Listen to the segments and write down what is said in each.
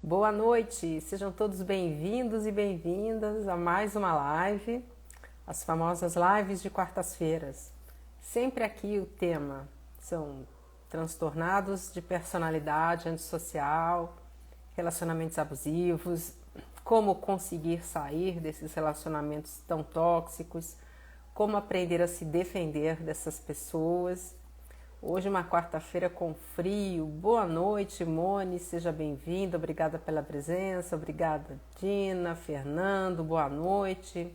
Boa noite, sejam todos bem-vindos e bem-vindas a mais uma live, as famosas lives de quartas-feiras. Sempre aqui o tema são transtornados de personalidade antissocial, relacionamentos abusivos, como conseguir sair desses relacionamentos tão tóxicos, como aprender a se defender dessas pessoas. Hoje uma quarta-feira com frio. Boa noite, Mone, seja bem-vinda, obrigada pela presença, obrigada Dina, Fernando, boa noite.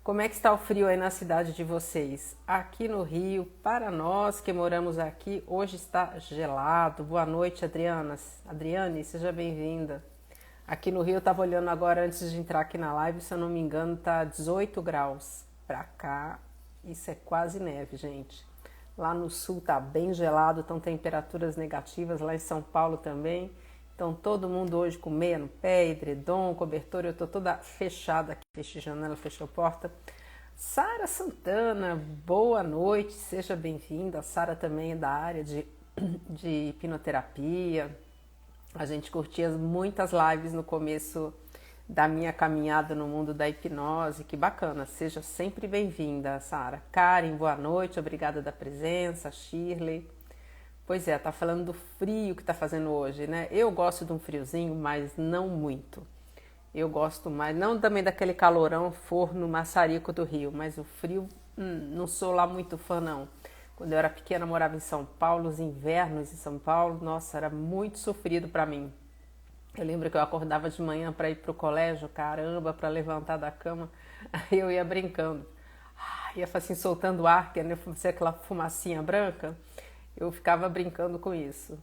Como é que está o frio aí na cidade de vocês? Aqui no Rio, para nós que moramos aqui, hoje está gelado. Boa noite, Adriane, seja bem-vinda. Aqui no Rio, eu estava olhando agora antes de entrar aqui na live, se eu não me engano, tá 18 graus. Pra cá, isso é quase neve, gente. Lá no sul tá bem gelado, estão temperaturas negativas, lá em São Paulo também. Então todo mundo hoje com meia no pé, edredom, cobertor, eu tô toda fechada aqui, fechei janela, fechou porta. Sara Santana, boa noite, seja bem-vinda. A Sara também é da área de hipnoterapia. A gente curtia muitas lives no começo da minha caminhada no mundo da hipnose, que bacana, seja sempre bem-vinda, Sara. Karen, boa noite, obrigada da presença, Shirley. Pois é, tá falando do frio que tá fazendo hoje, né? Eu gosto de um friozinho, mas não muito. Eu gosto mais, não também daquele calorão, forno, maçarico do Rio, mas o frio, não sou lá muito fã, não. Quando eu era pequena, morava em São Paulo, os invernos em São Paulo, nossa, era muito sofrido para mim. Eu lembro que eu acordava de manhã para ir pro colégio, caramba, para levantar da cama, aí eu ia brincando. Ia assim, soltando ar, que ia ser aquela fumacinha branca, eu ficava brincando com isso.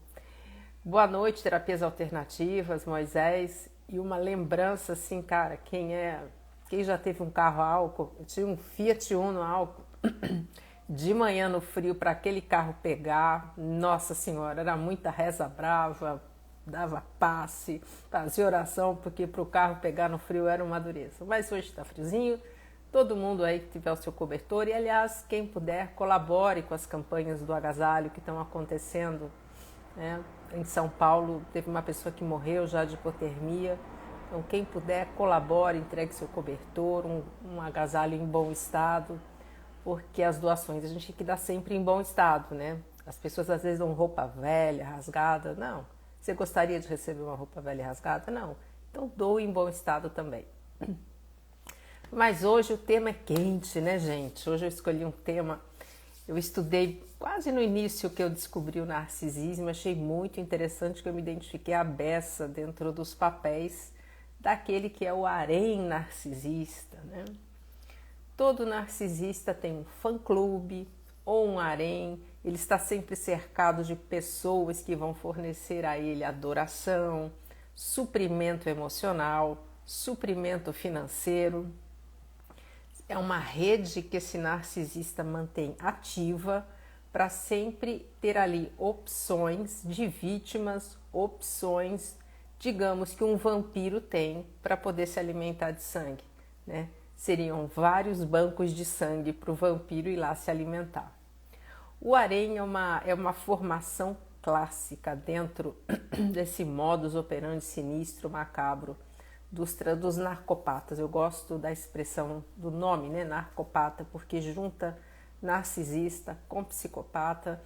Boa noite, terapias alternativas, Moisés. E uma lembrança assim, cara, quem já teve um carro a álcool, eu tinha um Fiat Uno a álcool, de manhã no frio para aquele carro pegar, nossa senhora, era muita reza brava, dava passe, fazia oração, porque para o carro pegar no frio era uma dureza. Mas hoje está friozinho, todo mundo aí que tiver o seu cobertor, e aliás, quem puder, colabore com as campanhas do agasalho que estão acontecendo, né? Em São Paulo teve uma pessoa que morreu já de hipotermia, então quem puder, colabore, entregue seu cobertor, um agasalho em bom estado, porque as doações a gente tem que dar sempre em bom estado, né? As pessoas às vezes dão roupa velha, rasgada, não. Você gostaria de receber uma roupa velha e rasgada? Não. Então doe em bom estado também. Mas hoje o tema é quente, né, gente? Hoje eu escolhi um tema, eu estudei quase no início que eu descobri o narcisismo, achei muito interessante que eu me identifiquei à beça dentro dos papéis daquele que é o harém narcisista, né? Todo narcisista tem um fã-clube ou um harém, ele está sempre cercado de pessoas que vão fornecer a ele adoração, suprimento emocional, suprimento financeiro. É uma rede que esse narcisista mantém ativa para sempre ter ali opções de vítimas, opções, digamos, que um vampiro tem para poder se alimentar de sangue, né? Seriam vários bancos de sangue para o vampiro ir lá se alimentar. O harém é uma formação clássica dentro desse modus operandi sinistro, macabro, dos narcopatas. Eu gosto da expressão do nome, né, narcopata, porque junta narcisista com psicopata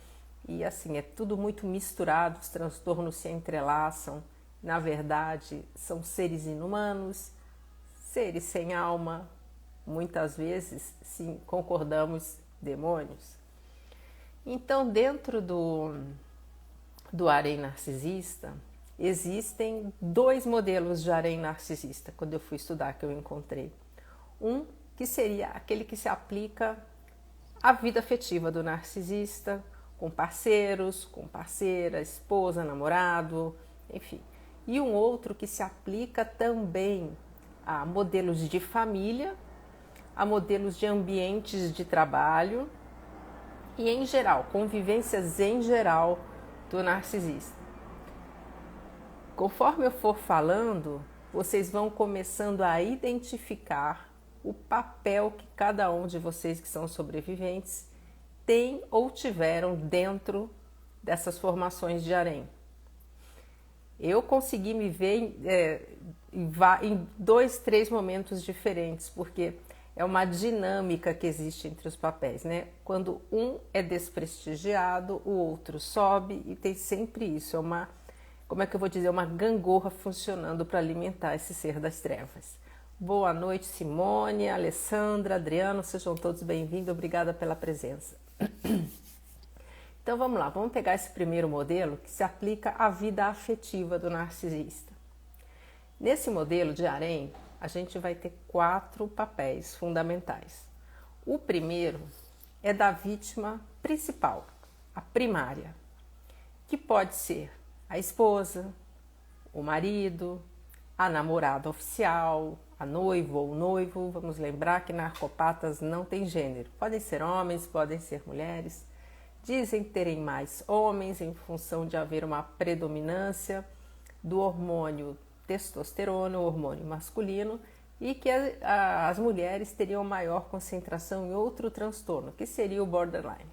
e assim, é tudo muito misturado, os transtornos se entrelaçam. Na verdade, são seres inumanos, seres sem alma, muitas vezes, sim, concordamos, demônios. Então, dentro do harém narcisista, existem dois modelos de harém narcisista, quando eu fui estudar, que eu encontrei. Um que seria aquele que se aplica à vida afetiva do narcisista, com parceiros, com parceira, esposa, namorado, enfim. E um outro que se aplica também a modelos de família, a modelos de ambientes de trabalho e, em geral, convivências em geral do narcisista. Conforme eu for falando, vocês vão começando a identificar o papel que cada um de vocês que são sobreviventes tem ou tiveram dentro dessas formações de harém. Eu consegui me ver em 2, 3 momentos diferentes, porque é uma dinâmica que existe entre os papéis, né? Quando um é desprestigiado, o outro sobe e tem sempre isso. É uma, como é que eu vou dizer, uma gangorra funcionando para alimentar esse ser das trevas. Boa noite, Simone, Alessandra, Adriano, sejam todos bem-vindos, obrigada pela presença. Então vamos lá, vamos pegar esse primeiro modelo que se aplica à vida afetiva do narcisista. Nesse modelo de harém, a gente vai ter 4 papéis fundamentais. O primeiro é da vítima principal, a primária, que pode ser a esposa, o marido, a namorada oficial, a noiva ou o noivo. Vamos lembrar que narcopatas não tem gênero. Podem ser homens, podem ser mulheres. Dizem terem mais homens em função de haver uma predominância do hormônio testosterona, o hormônio masculino, e que as mulheres teriam maior concentração em outro transtorno, que seria o borderline.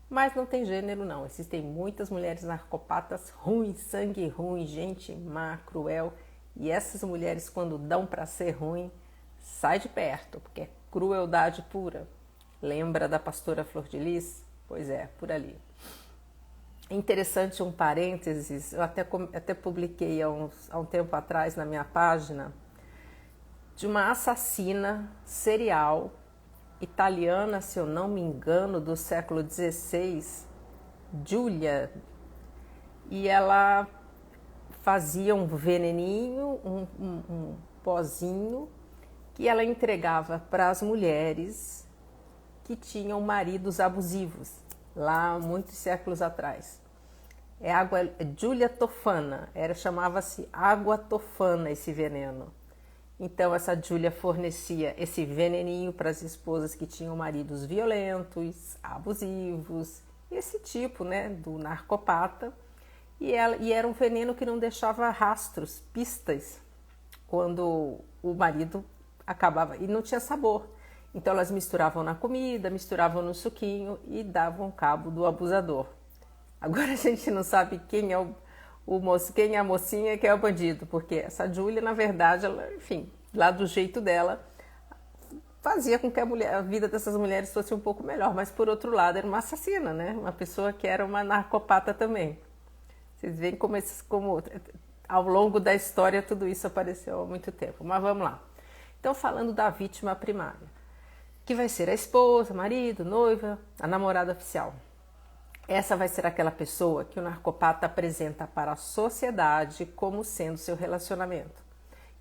Mas não tem gênero não, existem muitas mulheres narcopatas ruins, sangue ruim, gente má, cruel, e essas mulheres quando dão para ser ruim, sai de perto, porque é crueldade pura. Lembra da pastora Flor de Lis? Pois é, por ali. Interessante um parênteses, eu até publiquei há um tempo atrás na minha página, de uma assassina serial italiana, se eu não me engano, do século XVI, Giulia, e ela fazia um veneninho, um pozinho, que ela entregava para as mulheres que tinham maridos abusivos, lá muitos séculos atrás. É Giulia Tofana, chamava-se água tofana esse veneno. Então essa Giulia fornecia esse veneninho para as esposas que tinham maridos violentos, abusivos, esse tipo, né, do narcopata. E era um veneno que não deixava rastros, pistas, quando o marido acabava, e não tinha sabor. Então elas misturavam na comida, misturavam no suquinho e davam cabo do abusador. Agora a gente não sabe quem é o moço, quem é a mocinha e quem é o bandido, porque essa Giulia, na verdade, ela, enfim, lá do jeito dela, fazia com que a vida dessas mulheres fosse um pouco melhor, mas por outro lado era uma assassina, né? Uma pessoa que era uma narcopata também. Vocês veem como ao longo da história tudo isso apareceu há muito tempo, mas vamos lá. Então falando da vítima primária, que vai ser a esposa, marido, noiva, a namorada oficial. Essa vai ser aquela pessoa que o narcopata apresenta para a sociedade como sendo seu relacionamento.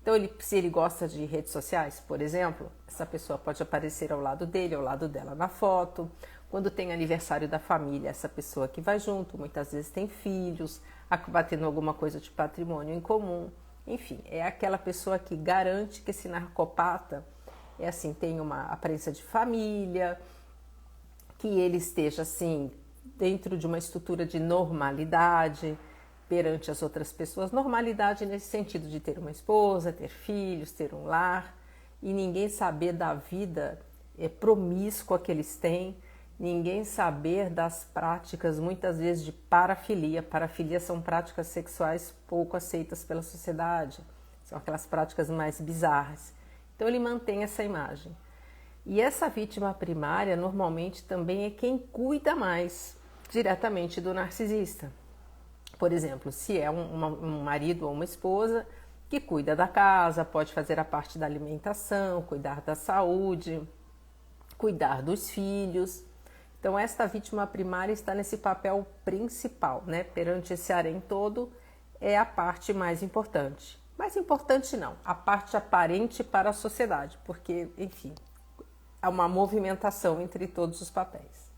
Então, se ele gosta de redes sociais, por exemplo, essa pessoa pode aparecer ao lado dele, ao lado dela na foto. Quando tem aniversário da família, essa pessoa que vai junto, muitas vezes tem filhos, acaba tendo alguma coisa de patrimônio em comum. Enfim, é aquela pessoa que garante que esse narcopata tem uma aparência de família, que ele esteja assim dentro de uma estrutura de normalidade perante as outras pessoas. Normalidade nesse sentido de ter uma esposa, ter filhos, ter um lar e ninguém saber da vida promíscua que eles têm, ninguém saber das práticas muitas vezes de parafilia. Parafilia são práticas sexuais pouco aceitas pela sociedade, são aquelas práticas mais bizarras. Então ele mantém essa imagem. E essa vítima primária normalmente também é quem cuida mais diretamente do narcisista. Por exemplo, se é um marido ou uma esposa que cuida da casa, pode fazer a parte da alimentação, cuidar da saúde, cuidar dos filhos. Então esta vítima primária está nesse papel principal, né? Perante esse harém todo, é a parte mais importante. Mais importante não, a parte aparente para a sociedade, porque, enfim, há uma movimentação entre todos os papéis.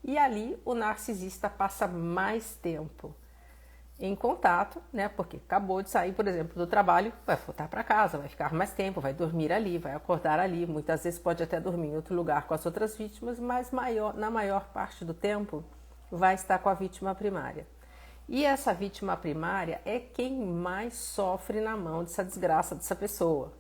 E ali o narcisista passa mais tempo em contato, né? Porque acabou de sair, por exemplo, do trabalho, vai voltar para casa, vai ficar mais tempo, vai dormir ali, vai acordar ali, muitas vezes pode até dormir em outro lugar com as outras vítimas, mas na maior parte do tempo vai estar com a vítima primária. E essa vítima primária é quem mais sofre na mão dessa desgraça dessa pessoa.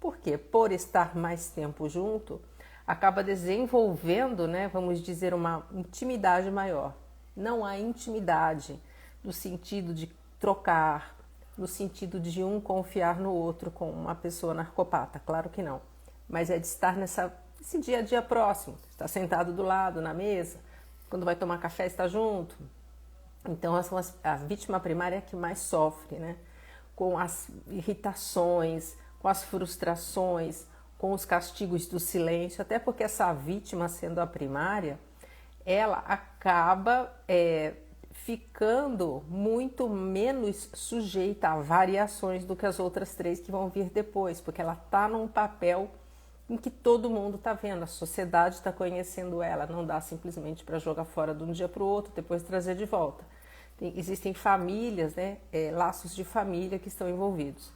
Por quê? Por estar mais tempo junto, acaba desenvolvendo, né, vamos dizer, uma intimidade maior. Não há intimidade no sentido de trocar, no sentido de um confiar no outro com uma pessoa narcopata, claro que não. Mas é de estar nesse dia a dia próximo, estar sentado do lado, na mesa, quando vai tomar café, está junto. Então, a vítima primária é a que mais sofre, né? Com as irritações, com as frustrações, com os castigos do silêncio, até porque essa vítima, sendo a primária, ela acaba ficando muito menos sujeita a variações do que as outras três que vão vir depois, porque ela está num papel em que todo mundo está vendo, a sociedade está conhecendo ela, não dá simplesmente para jogar fora de um dia para o outro, depois trazer de volta. Existem famílias, né, laços de família que estão envolvidos.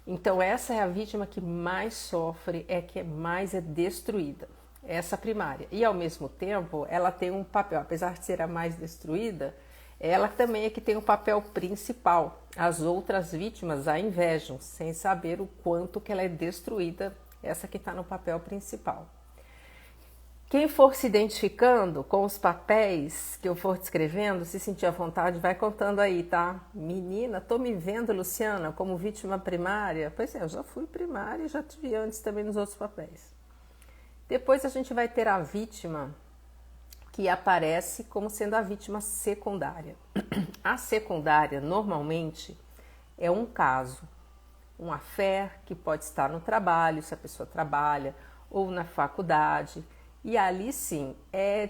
Então essa é a vítima que mais sofre, que mais é destruída, essa primária. E ao mesmo tempo ela tem um papel, apesar de ser a mais destruída, ela também é que tem o papel principal. As outras vítimas a invejam, sem saber o quanto que ela é destruída, essa que está no papel principal. Quem for se identificando com os papéis que eu for descrevendo, se sentir à vontade, vai contando aí, tá? Menina, tô me vendo, Luciana, como vítima primária? Pois é, eu já fui primária e já tive antes também nos outros papéis. Depois a gente vai ter a vítima que aparece como sendo a vítima secundária. A secundária, normalmente, é um caso, um affair que pode estar no trabalho, se a pessoa trabalha, ou na faculdade. E ali sim,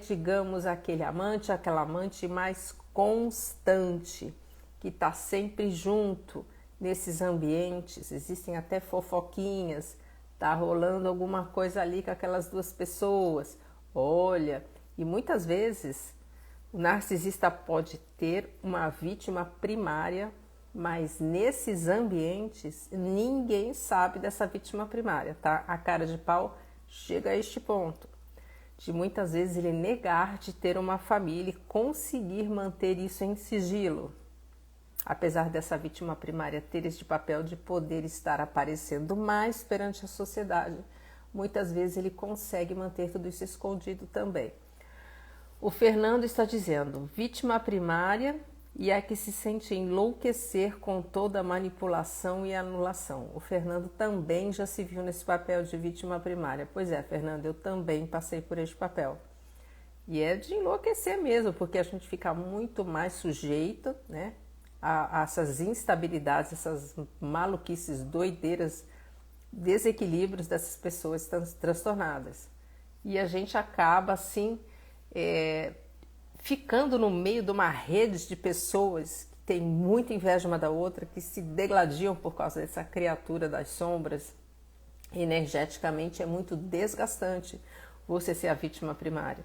digamos, aquele amante, aquela amante mais constante, que está sempre junto nesses ambientes. Existem até fofoquinhas, tá rolando alguma coisa ali com aquelas duas pessoas. Olha, e muitas vezes o narcisista pode ter uma vítima primária, mas nesses ambientes ninguém sabe dessa vítima primária, tá? A cara de pau chega a este ponto de muitas vezes ele negar de ter uma família e conseguir manter isso em sigilo. Apesar dessa vítima primária ter este papel de poder estar aparecendo mais perante a sociedade, muitas vezes ele consegue manter tudo isso escondido também. O Fernando está dizendo, vítima primária e a que se sente enlouquecer com toda a manipulação e anulação. O Fernando também já se viu nesse papel de vítima primária. Pois é, Fernando, eu também passei por este papel. E é de enlouquecer mesmo, porque a gente fica muito mais sujeita, né, a essas instabilidades, essas maluquices, doideiras, desequilíbrios dessas pessoas transtornadas. E a gente acaba, assim, ficando no meio de uma rede de pessoas que tem muita inveja uma da outra, que se degladiam por causa dessa criatura das sombras. Energeticamente é muito desgastante você ser a vítima primária.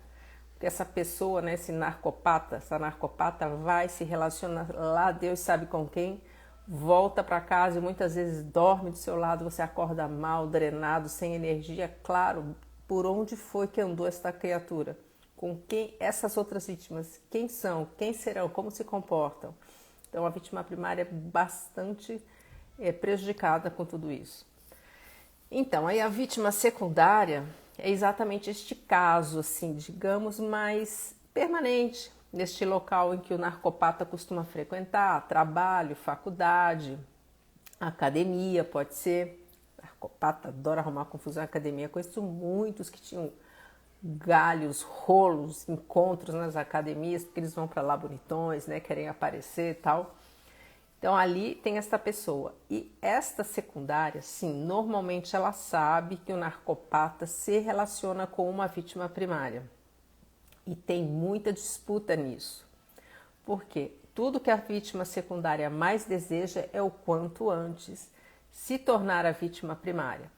Porque essa pessoa, né, essa narcopata vai se relacionar lá, Deus sabe com quem, volta para casa e muitas vezes dorme do seu lado, você acorda mal, drenado, sem energia. Claro, por onde foi que andou esta criatura? Com quem essas outras vítimas, quem são, quem serão, como se comportam. Então a vítima primária é bastante prejudicada com tudo isso. Então, aí a vítima secundária é exatamente este caso, assim, digamos, mais permanente, neste local em que o narcopata costuma frequentar, trabalho, faculdade, academia, pode ser. O narcopata adora arrumar confusão na academia, conheço muitos que tinham galhos, rolos, encontros nas academias, porque eles vão para lá bonitões, né, querem aparecer e tal. Então ali tem esta pessoa. E esta secundária, sim, normalmente ela sabe que o narcopata se relaciona com uma vítima primária. E tem muita disputa nisso. Porque tudo que a vítima secundária mais deseja é o quanto antes se tornar a vítima primária.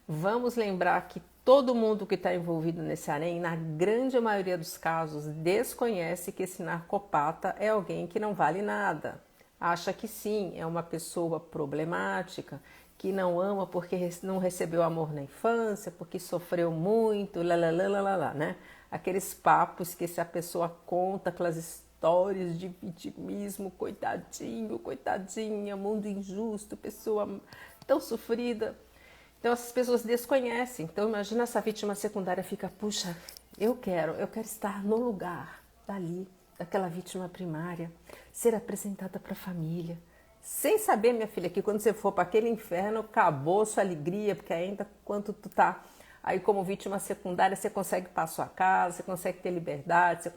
Vamos lembrar que todo mundo que está envolvido nesse harém, na grande maioria dos casos, desconhece que esse narcopata é alguém que não vale nada. Acha que sim, é uma pessoa problemática, que não ama porque não recebeu amor na infância, porque sofreu muito, né? Aqueles papos que se a pessoa conta, aquelas histórias de vitimismo, coitadinho, coitadinha, mundo injusto, pessoa tão sofrida. Então essas pessoas desconhecem. Então imagina essa vítima secundária fica, puxa, eu quero estar no lugar dali, daquela vítima primária, ser apresentada para a família, Sem saber, minha filha, que quando você for para aquele inferno, acabou sua alegria, porque ainda quando tu tá aí como vítima secundária, você consegue ir para sua casa, você consegue ter liberdade, você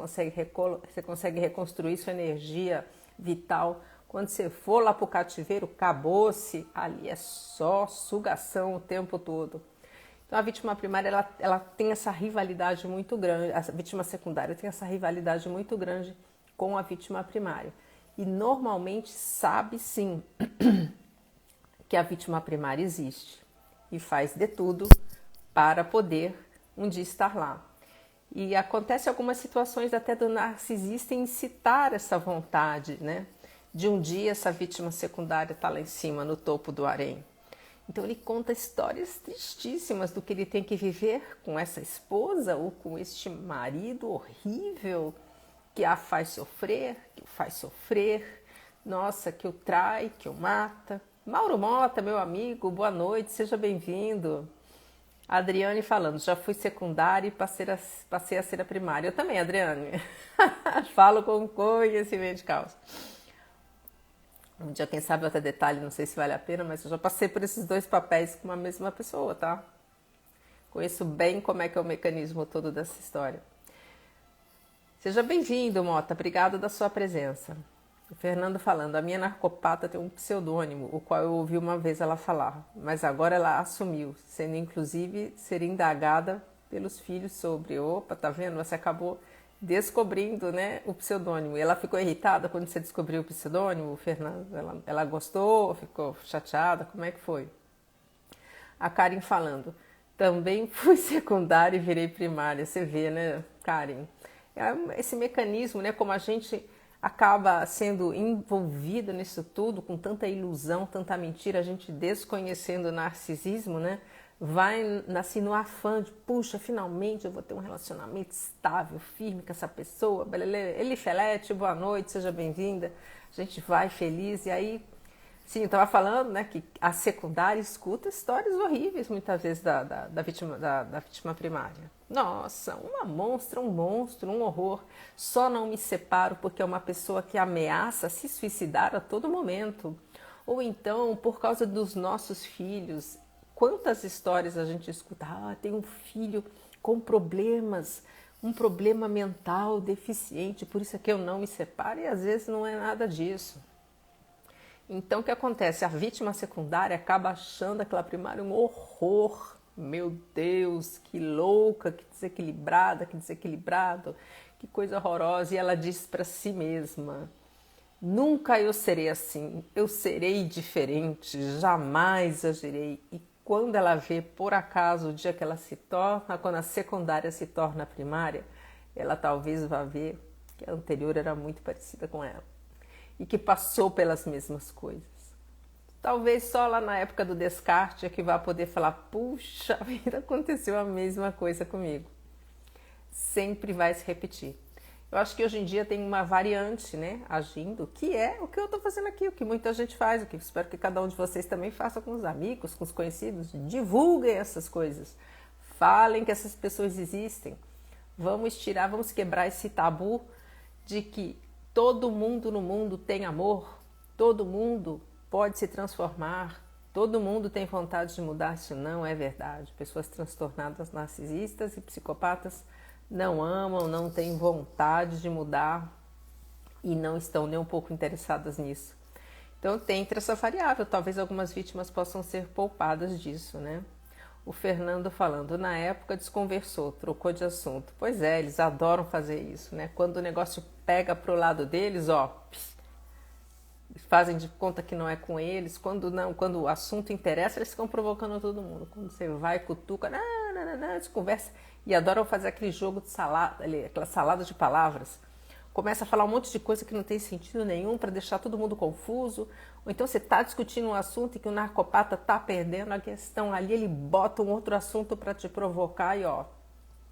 consegue reconstruir sua energia vital. Quando você for lá para o cativeiro, acabou-se, ali é só sugação o tempo todo. Então a vítima primária ela tem essa rivalidade muito grande, a vítima secundária tem essa rivalidade muito grande com a vítima primária. E normalmente sabe sim que a vítima primária existe e faz de tudo para poder um dia estar lá. E acontece algumas situações até do narcisista incitar essa vontade, né? De um dia essa vítima secundária estar lá em cima, no topo do harém. Então ele conta histórias tristíssimas do que ele tem que viver com essa esposa ou com este marido horrível que a faz sofrer, que o faz sofrer, nossa, que o trai, que o mata. Mauro Mota, meu amigo, boa noite, seja bem-vindo. Adriane falando, já fui secundária e passei a ser a primária. Eu também, Adriane. Falo com conhecimento de causa. Um dia, quem sabe, até detalhe, não sei se vale a pena, mas eu já passei por esses dois papéis com a mesma pessoa, tá? Conheço bem como é que é o mecanismo todo dessa história. Seja bem-vindo, Mota. Obrigada da sua presença. O Fernando falando, a minha narcopata tem um pseudônimo, o qual eu ouvi uma vez ela falar, mas agora ela assumiu, sendo inclusive ser indagada pelos filhos sobre, opa, tá vendo? Você acabou descobrindo, né, o pseudônimo. E ela ficou irritada quando você descobriu o pseudônimo, Fernando? Ela gostou, ficou chateada? Como é que foi? A Karen falando, também fui secundária e virei primária. Você vê, né, Karen? Esse mecanismo, né, como a gente acaba sendo envolvido nisso tudo, com tanta ilusão, tanta mentira, a gente desconhecendo o narcisismo, né? Vai assim no afã de, puxa, finalmente eu vou ter um relacionamento estável, firme com essa pessoa. Elifelete, boa noite, seja bem-vinda. A gente vai feliz e aí, sim, eu estava falando, né, que a secundária escuta histórias horríveis muitas vezes da vítima primária. Nossa, uma monstra, um monstro, um horror. Só não me separo porque é uma pessoa que ameaça se suicidar a todo momento. Ou então, por causa dos nossos filhos. Quantas histórias a gente escuta? Ah, tem um filho com problemas, um problema mental deficiente, por isso é que eu não me separo. E às vezes não é nada disso. Então, o que acontece? A vítima secundária acaba achando aquela primária um horror. Meu Deus, que louca, que desequilibrada, que desequilibrado, que coisa horrorosa. E ela diz para si mesma, nunca eu serei assim, eu serei diferente, jamais agirei. E quando ela vê, por acaso, o dia que ela se torna, quando a secundária se torna a primária, ela talvez vá ver que a anterior era muito parecida com ela e que passou pelas mesmas coisas. Talvez só lá na época do descarte é que vai poder falar, puxa vida, aconteceu a mesma coisa comigo. Sempre vai se repetir. Eu acho que hoje em dia tem uma variante, né, agindo, que é o que eu estou fazendo aqui, o que muita gente faz, o que eu espero que cada um de vocês também faça com os amigos, com os conhecidos. Divulguem essas coisas. Falem que essas pessoas existem. Vamos tirar, vamos quebrar esse tabu de que todo mundo no mundo tem amor, todo mundo pode se transformar, todo mundo tem vontade de mudar. Isso não é verdade. Pessoas transtornadas, narcisistas e psicopatas não amam, não têm vontade de mudar e não estão nem um pouco interessadas nisso. Então tem essa variável, talvez algumas vítimas possam ser poupadas disso, né? O Fernando falando, na época desconversou, trocou de assunto. Pois é, eles adoram fazer isso, né? Quando o negócio pega pro lado deles, ó, fazem de conta que não é com eles. Quando não, quando o assunto interessa, eles ficam provocando todo mundo. Quando você vai, cutuca, desconversa. E adoram fazer aquele jogo de salada, aquela salada de palavras. Começa a falar um monte de coisa que não tem sentido nenhum para deixar todo mundo confuso. Ou então você está discutindo um assunto e que o narcopata está perdendo a questão ali, ele bota um outro assunto para te provocar e ó,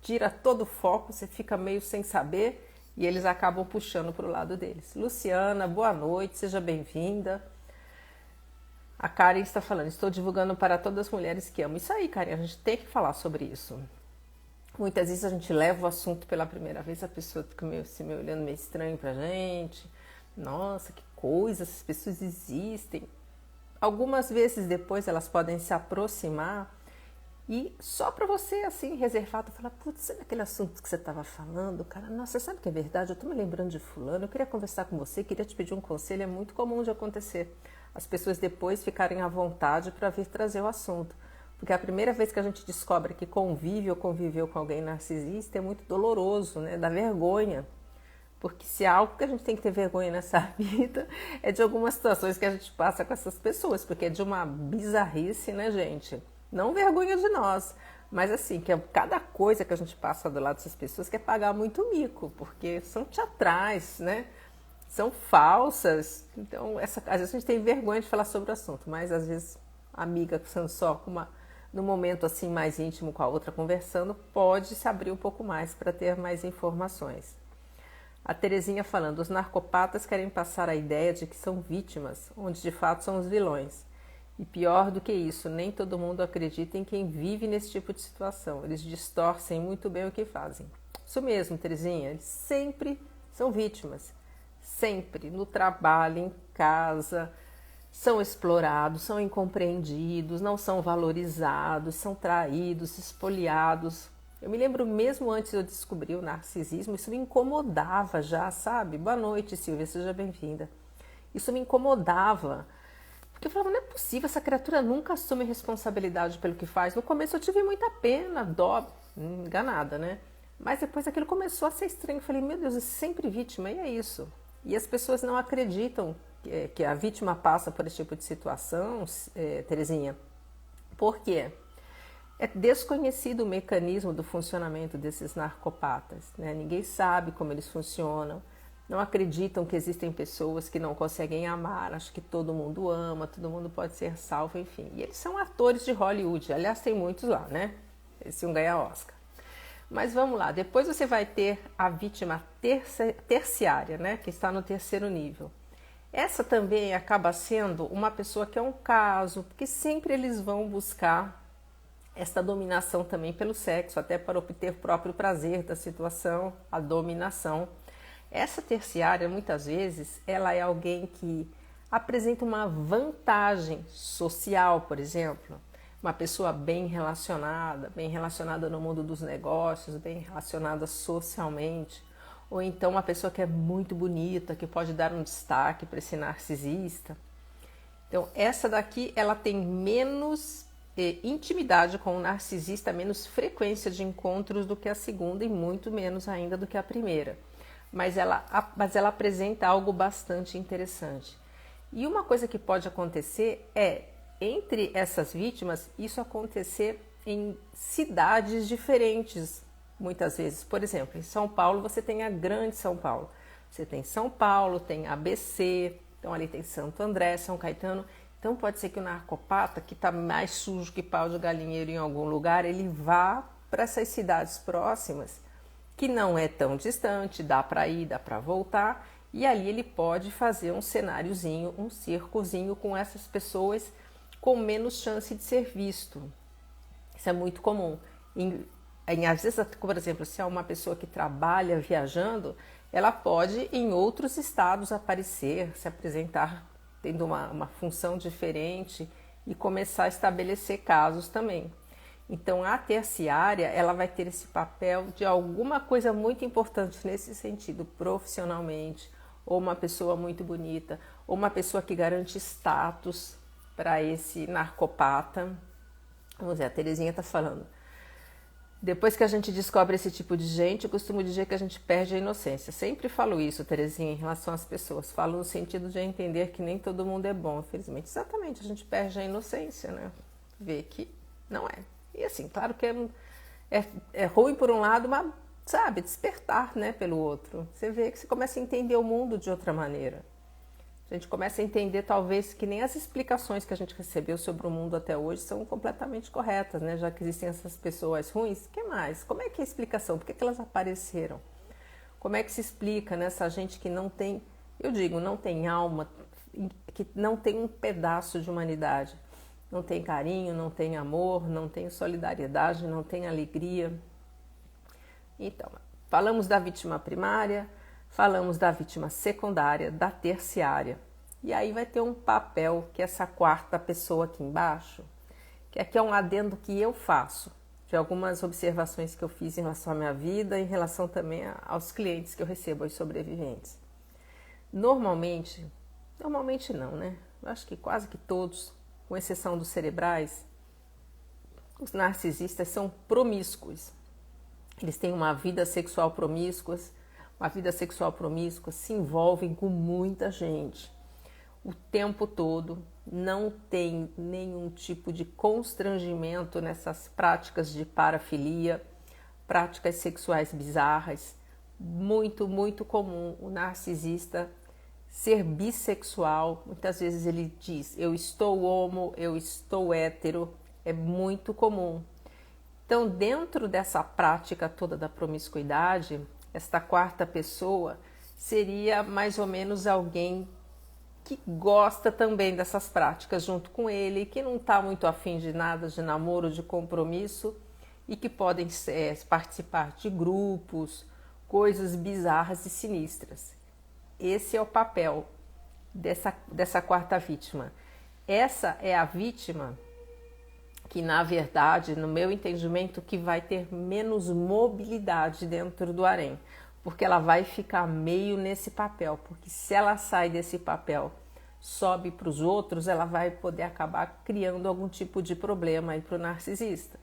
tira todo o foco, você fica meio sem saber e eles acabam puxando para o lado deles. Luciana, boa noite, seja bem-vinda. A Karen está falando, estou divulgando para todas as mulheres que amam. Isso aí, Karen, a gente tem que falar sobre isso. Muitas vezes a gente leva o assunto pela primeira vez, a pessoa fica meio olhando meio estranho pra gente. Nossa, que coisa, essas pessoas existem. Algumas vezes depois elas podem se aproximar e só para você, assim, reservado, falar, putz, sabe aquele assunto que você estava falando? Cara, nossa, você sabe que é verdade? Eu estou me lembrando de fulano, eu queria conversar com você, queria te pedir um conselho, é muito comum de acontecer. As pessoas depois ficarem à vontade para vir trazer o assunto. Porque a primeira vez que a gente descobre que convive ou conviveu com alguém narcisista é muito doloroso, né? Dá vergonha. Porque se há algo que a gente tem que ter vergonha nessa vida é de algumas situações que a gente passa com essas pessoas, porque é de uma bizarrice, né, gente? Não vergonha de nós, mas assim, que cada coisa que a gente passa do lado dessas pessoas quer pagar muito mico, porque são teatrais, né? São falsas. Então, às vezes a gente tem vergonha de falar sobre o assunto, mas às vezes a amiga sendo só no momento assim mais íntimo com a outra conversando, pode se abrir um pouco mais para ter mais informações. A Terezinha falando, os narcopatas querem passar a ideia de que são vítimas, onde de fato são os vilões. E pior do que isso, nem todo mundo acredita em quem vive nesse tipo de situação. Eles distorcem muito bem o que fazem. Isso mesmo, Terezinha, eles sempre são vítimas. Sempre, no trabalho, em casa, são explorados, são incompreendidos, não são valorizados, são traídos, espoliados. Eu me lembro mesmo antes de eu descobrir o narcisismo, isso me incomodava já, sabe? Boa noite, Silvia, seja bem-vinda. Isso me incomodava, porque eu falava, não é possível, essa criatura nunca assume responsabilidade pelo que faz. No começo eu tive muita pena, dó, enganada, né? Mas depois aquilo começou a ser estranho, eu falei, meu Deus, é sempre vítima, e é isso. E as pessoas não acreditam que a vítima passa por esse tipo de situação, Terezinha. Por quê? É desconhecido o mecanismo do funcionamento desses narcopatas, né? Ninguém sabe como eles funcionam, não acreditam que existem pessoas que não conseguem amar, acham que todo mundo ama, todo mundo pode ser salvo, enfim. E eles são atores de Hollywood, aliás, tem muitos lá, né? Eles iam ganhar Oscar. Mas vamos lá, depois você vai ter a vítima terciária, né? Que está no terceiro nível. Essa também acaba sendo uma pessoa que é um caso, porque sempre eles vão buscar esta dominação também pelo sexo, até para obter o próprio prazer da situação, a dominação. Essa terciária, muitas vezes, ela é alguém que apresenta uma vantagem social, por exemplo. Uma pessoa bem relacionada no mundo dos negócios, bem relacionada socialmente. Ou então uma pessoa que é muito bonita, que pode dar um destaque para esse narcisista. Então, essa daqui, ela tem menos intimidade com o narcisista, menos frequência de encontros do que a segunda e muito menos ainda do que a primeira. Mas ela apresenta algo bastante interessante. E uma coisa que pode acontecer é, entre essas vítimas, isso acontecer em cidades diferentes, muitas vezes. Por exemplo, em São Paulo, você tem a Grande São Paulo. Você tem São Paulo, tem ABC, então ali tem Santo André, São Caetano. Então pode ser que o narcopata, que está mais sujo que pau de galinheiro em algum lugar, ele vá para essas cidades próximas, que não é tão distante, dá para ir, dá para voltar, e ali ele pode fazer um cenáriozinho, um circozinho com essas pessoas com menos chance de ser visto. Isso é muito comum. Às vezes, por exemplo, se é uma pessoa que trabalha viajando, ela pode em outros estados aparecer, se apresentar tendo uma função diferente e começar a estabelecer casos também. Então, a terciária, ela vai ter esse papel de alguma coisa muito importante nesse sentido, profissionalmente, ou uma pessoa muito bonita, ou uma pessoa que garante status para esse narcopata. Vamos ver, a Terezinha está falando. Depois que a gente descobre esse tipo de gente, eu costumo dizer que a gente perde a inocência. Sempre falo isso, Terezinha, em relação às pessoas. Falo no sentido de entender que nem todo mundo é bom, infelizmente. Exatamente, a gente perde a inocência, né? Vê que não é. E assim, claro que é ruim por um lado, mas, sabe, despertar, né, pelo outro. Você vê que você começa a entender o mundo de outra maneira. A gente começa a entender, talvez, que nem as explicações que a gente recebeu sobre o mundo até hoje são completamente corretas, né? Já que existem essas pessoas ruins, o que mais? Como é que é a explicação? Por que elas apareceram? Como é que se explica, né, essa gente que não tem, eu digo, não tem alma, que não tem um pedaço de humanidade? Não tem carinho, não tem amor, não tem solidariedade, não tem alegria. Então, falamos da vítima primária, falamos da vítima secundária, da terciária. E aí vai ter um papel que essa quarta pessoa aqui embaixo, que aqui é um adendo que eu faço, de algumas observações que eu fiz em relação à minha vida, em relação também aos clientes que eu recebo, aos sobreviventes. Normalmente não, né? Eu acho que quase que todos, com exceção dos cerebrais, os narcisistas são promíscuos. Eles têm uma vida sexual promíscua, se envolvem com muita gente o tempo todo, não tem nenhum tipo de constrangimento nessas práticas de parafilia, práticas sexuais bizarras. Muito, muito comum o narcisista ser bissexual. Muitas vezes ele diz, eu estou homo, eu estou hétero, é muito comum. Então, dentro dessa prática toda da promiscuidade, esta quarta pessoa seria mais ou menos alguém que gosta também dessas práticas junto com ele, que não está muito afim de nada, de namoro, de compromisso, e que podem participar de grupos, coisas bizarras e sinistras. Esse é o papel dessa quarta vítima. Essa é a vítima que, na verdade, no meu entendimento, que vai ter menos mobilidade dentro do harém, porque ela vai ficar meio nesse papel, porque se ela sai desse papel, sobe para os outros, ela vai poder acabar criando algum tipo de problema aí para o narcisista.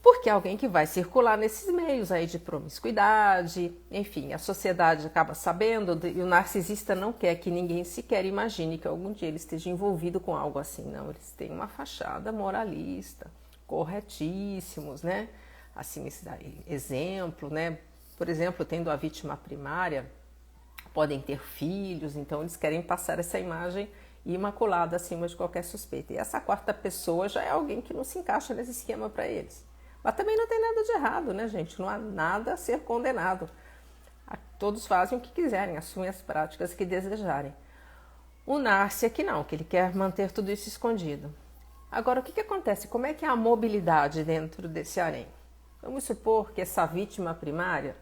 Porque é alguém que vai circular nesses meios aí de promiscuidade, enfim, a sociedade acaba sabendo e o narcisista não quer que ninguém sequer imagine que algum dia ele esteja envolvido com algo assim, não, eles têm uma fachada moralista, corretíssimos, né? Assim, esse daí, exemplo, né? Por exemplo, tendo a vítima primária, podem ter filhos, então eles querem passar essa imagem imaculada acima de qualquer suspeita. E essa quarta pessoa já é alguém que não se encaixa nesse esquema para eles. Mas também não tem nada de errado, né, gente? Não há nada a ser condenado. Todos fazem o que quiserem, assumem as práticas que desejarem. O Narci que não, que ele quer manter tudo isso escondido. Agora, o que acontece? Como é que é a mobilidade dentro desse harém? Vamos supor que essa vítima primária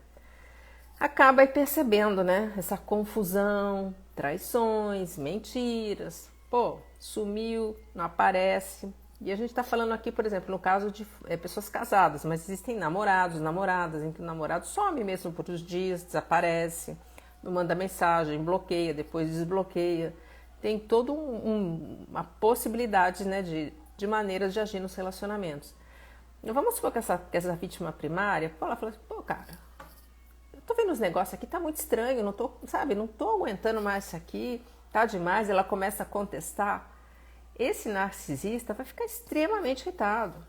acaba aí percebendo, né? Essa confusão, traições, mentiras. Pô, sumiu, não aparece. E a gente está falando aqui, por exemplo, no caso de pessoas casadas, mas existem namorados, namoradas, em que o namorado some mesmo por uns dias, desaparece, não manda mensagem, bloqueia, depois desbloqueia. Tem toda uma possibilidade, né, de maneiras de agir nos relacionamentos. Então, vamos supor que essa vítima primária, ela fala assim, pô, cara, eu tô vendo os negócios aqui, tá muito estranho, não tô aguentando mais isso aqui, tá demais, ela começa a contestar. Esse narcisista vai ficar extremamente irritado,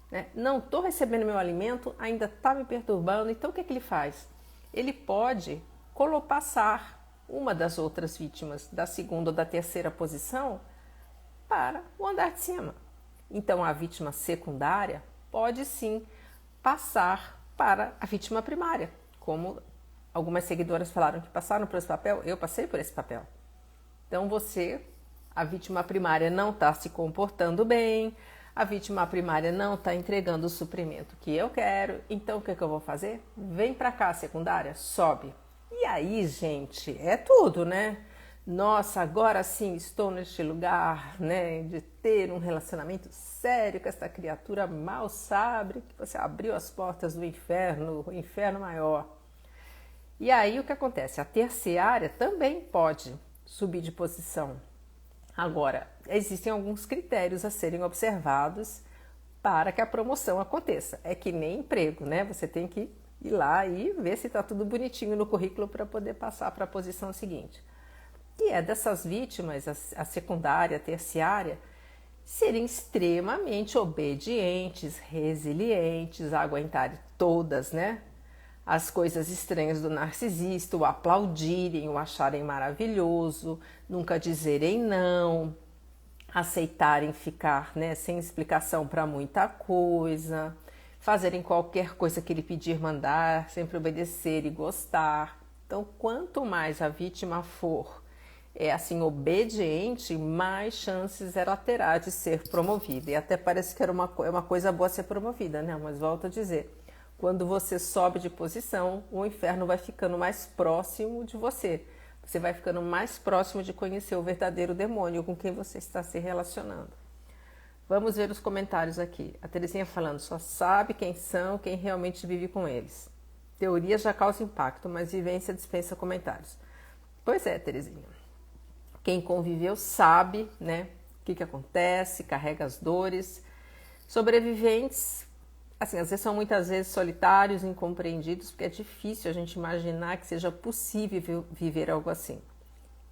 né? Não estou recebendo meu alimento, ainda está me perturbando, então o que ele faz? Ele pode passar uma das outras vítimas da segunda ou da terceira posição para o andar de cima. Então a vítima secundária pode sim passar para a vítima primária, como algumas seguidoras falaram que passaram por esse papel, eu passei por esse papel. Então a vítima primária não está se comportando bem, a vítima primária não está entregando o suprimento que eu quero, então o que eu vou fazer? Vem para cá, secundária, sobe. E aí, gente, é tudo, né? Nossa, agora sim estou neste lugar, né, de ter um relacionamento sério com essa criatura, mal sabe que você abriu as portas do inferno, o inferno maior. E aí o que acontece? A terciária também pode subir de posição. Agora, existem alguns critérios a serem observados para que a promoção aconteça. É que nem emprego, né? Você tem que ir lá e ver se está tudo bonitinho no currículo para poder passar para a posição seguinte. E é dessas vítimas, a secundária, a terciária, serem extremamente obedientes, resilientes, aguentarem todas, né? As coisas estranhas do narcisista, o aplaudirem, o acharem maravilhoso, nunca dizerem não, aceitarem ficar, né, sem explicação para muita coisa, fazerem qualquer coisa que ele pedir, mandar, sempre obedecer e gostar. Então, quanto mais a vítima for assim obediente, mais chances ela terá de ser promovida. E até parece que era uma coisa boa ser promovida, né? Mas volto a dizer, quando você sobe de posição, o inferno vai ficando mais próximo de você. Você vai ficando mais próximo de conhecer o verdadeiro demônio com quem você está se relacionando. Vamos ver os comentários aqui. A Terezinha falando, só sabe quem são, quem realmente vive com eles. Teoria já causa impacto, mas vivência dispensa comentários. Pois é, Terezinha. Quem conviveu sabe, né, o que acontece, carrega as dores. Sobreviventes, assim, às vezes são muitas vezes solitários, incompreendidos, porque é difícil a gente imaginar que seja possível viver algo assim.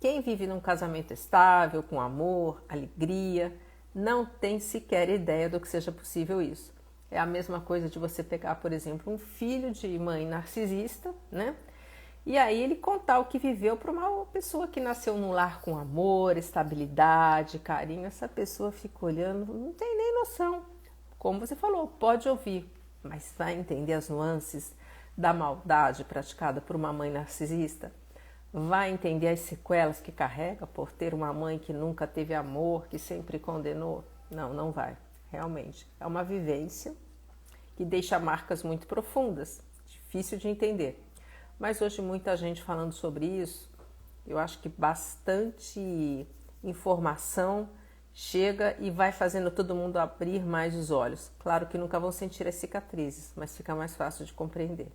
Quem vive num casamento estável, com amor, alegria, não tem sequer ideia do que seja possível isso. É a mesma coisa de você pegar, por exemplo, um filho de mãe narcisista, né? E aí ele contar o que viveu para uma pessoa que nasceu num lar com amor, estabilidade, carinho. Essa pessoa fica olhando, não tem nem noção. Como você falou, pode ouvir, mas vai entender as nuances da maldade praticada por uma mãe narcisista? Vai entender as sequelas que carrega por ter uma mãe que nunca teve amor, que sempre condenou? Não, não vai. Realmente. É uma vivência que deixa marcas muito profundas, difícil de entender. Mas hoje muita gente falando sobre isso, eu acho que bastante informação chega e vai fazendo todo mundo abrir mais os olhos. Claro que nunca vão sentir as cicatrizes, mas fica mais fácil de compreender.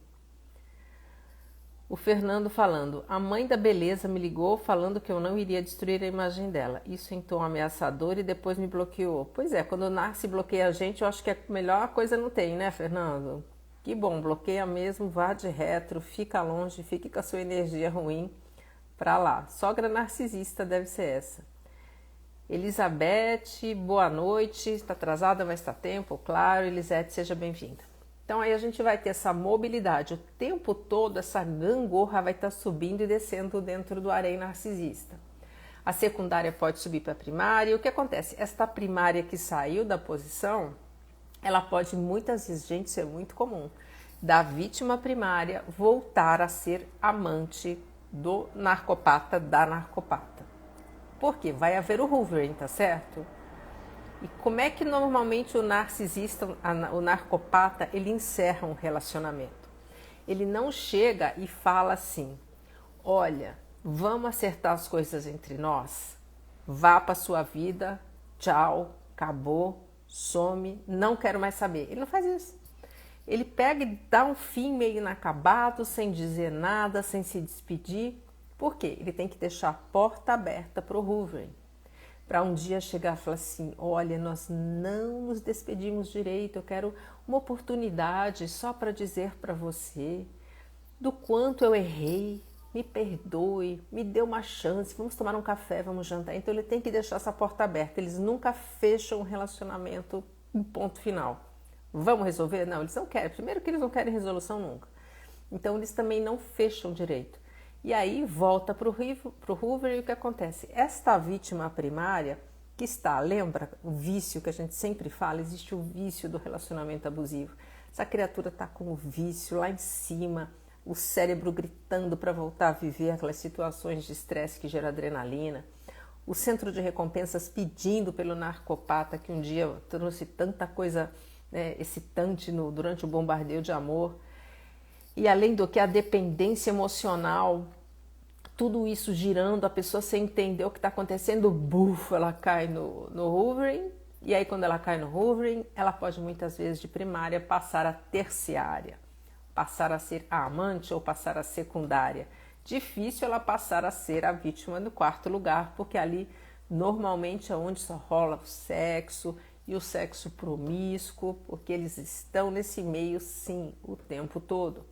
O Fernando falando, a mãe da beleza me ligou falando que eu não iria destruir a imagem dela. Isso em tom ameaçador e depois me bloqueou. Pois é, quando o Narci bloqueia a gente, eu acho que a melhor coisa não tem, né, Fernando? Que bom, bloqueia mesmo, vá de retro, fica longe, fique com a sua energia ruim pra lá. Sogra narcisista deve ser essa. Elizabeth, boa noite, está atrasada, mas está a tempo, claro. Elisete, seja bem-vinda. Então aí a gente vai ter essa mobilidade, o tempo todo essa gangorra vai estar subindo e descendo dentro do harém narcisista. A secundária pode subir para a primária e o que acontece? Esta primária que saiu da posição, ela pode muitas vezes, gente, ser muito comum, da vítima primária voltar a ser amante do narcopata, da narcopata. Por quê? Vai haver o hoovering, tá certo? E como é que normalmente o narcisista, o narcopata, ele encerra um relacionamento? Ele não chega e fala assim, olha, vamos acertar as coisas entre nós? Vá para sua vida, tchau, acabou, some, não quero mais saber. Ele não faz isso. Ele pega e dá um fim meio inacabado, sem dizer nada, sem se despedir. Por quê? Ele tem que deixar a porta aberta para o hoovering. Para um dia chegar e falar assim, olha, nós não nos despedimos direito, eu quero uma oportunidade só para dizer para você do quanto eu errei, me perdoe, me dê uma chance, vamos tomar um café, vamos jantar. Então ele tem que deixar essa porta aberta, eles nunca fecham um relacionamento em ponto final. Vamos resolver? Não, eles não querem, primeiro que eles não querem resolução nunca. Então eles também não fecham direito. E aí volta para o Hoover e o que acontece? Esta vítima primária que está, lembra o vício que a gente sempre fala, existe o vício do relacionamento abusivo. Essa criatura está com o vício lá em cima, o cérebro gritando para voltar a viver aquelas situações de estresse que gera adrenalina, o centro de recompensas pedindo pelo narcopata que um dia trouxe tanta coisa excitante durante o bombardeio de amor. E além do que a dependência emocional, tudo isso girando, a pessoa sem entender o que está acontecendo, buf, ela cai no hoovering. E aí quando ela cai no hoovering, ela pode muitas vezes de primária passar a terciária, passar a ser a amante ou passar a secundária. Difícil ela passar a ser a vítima do quarto lugar, porque ali normalmente é onde só rola o sexo e o sexo promíscuo, porque eles estão nesse meio sim o tempo todo.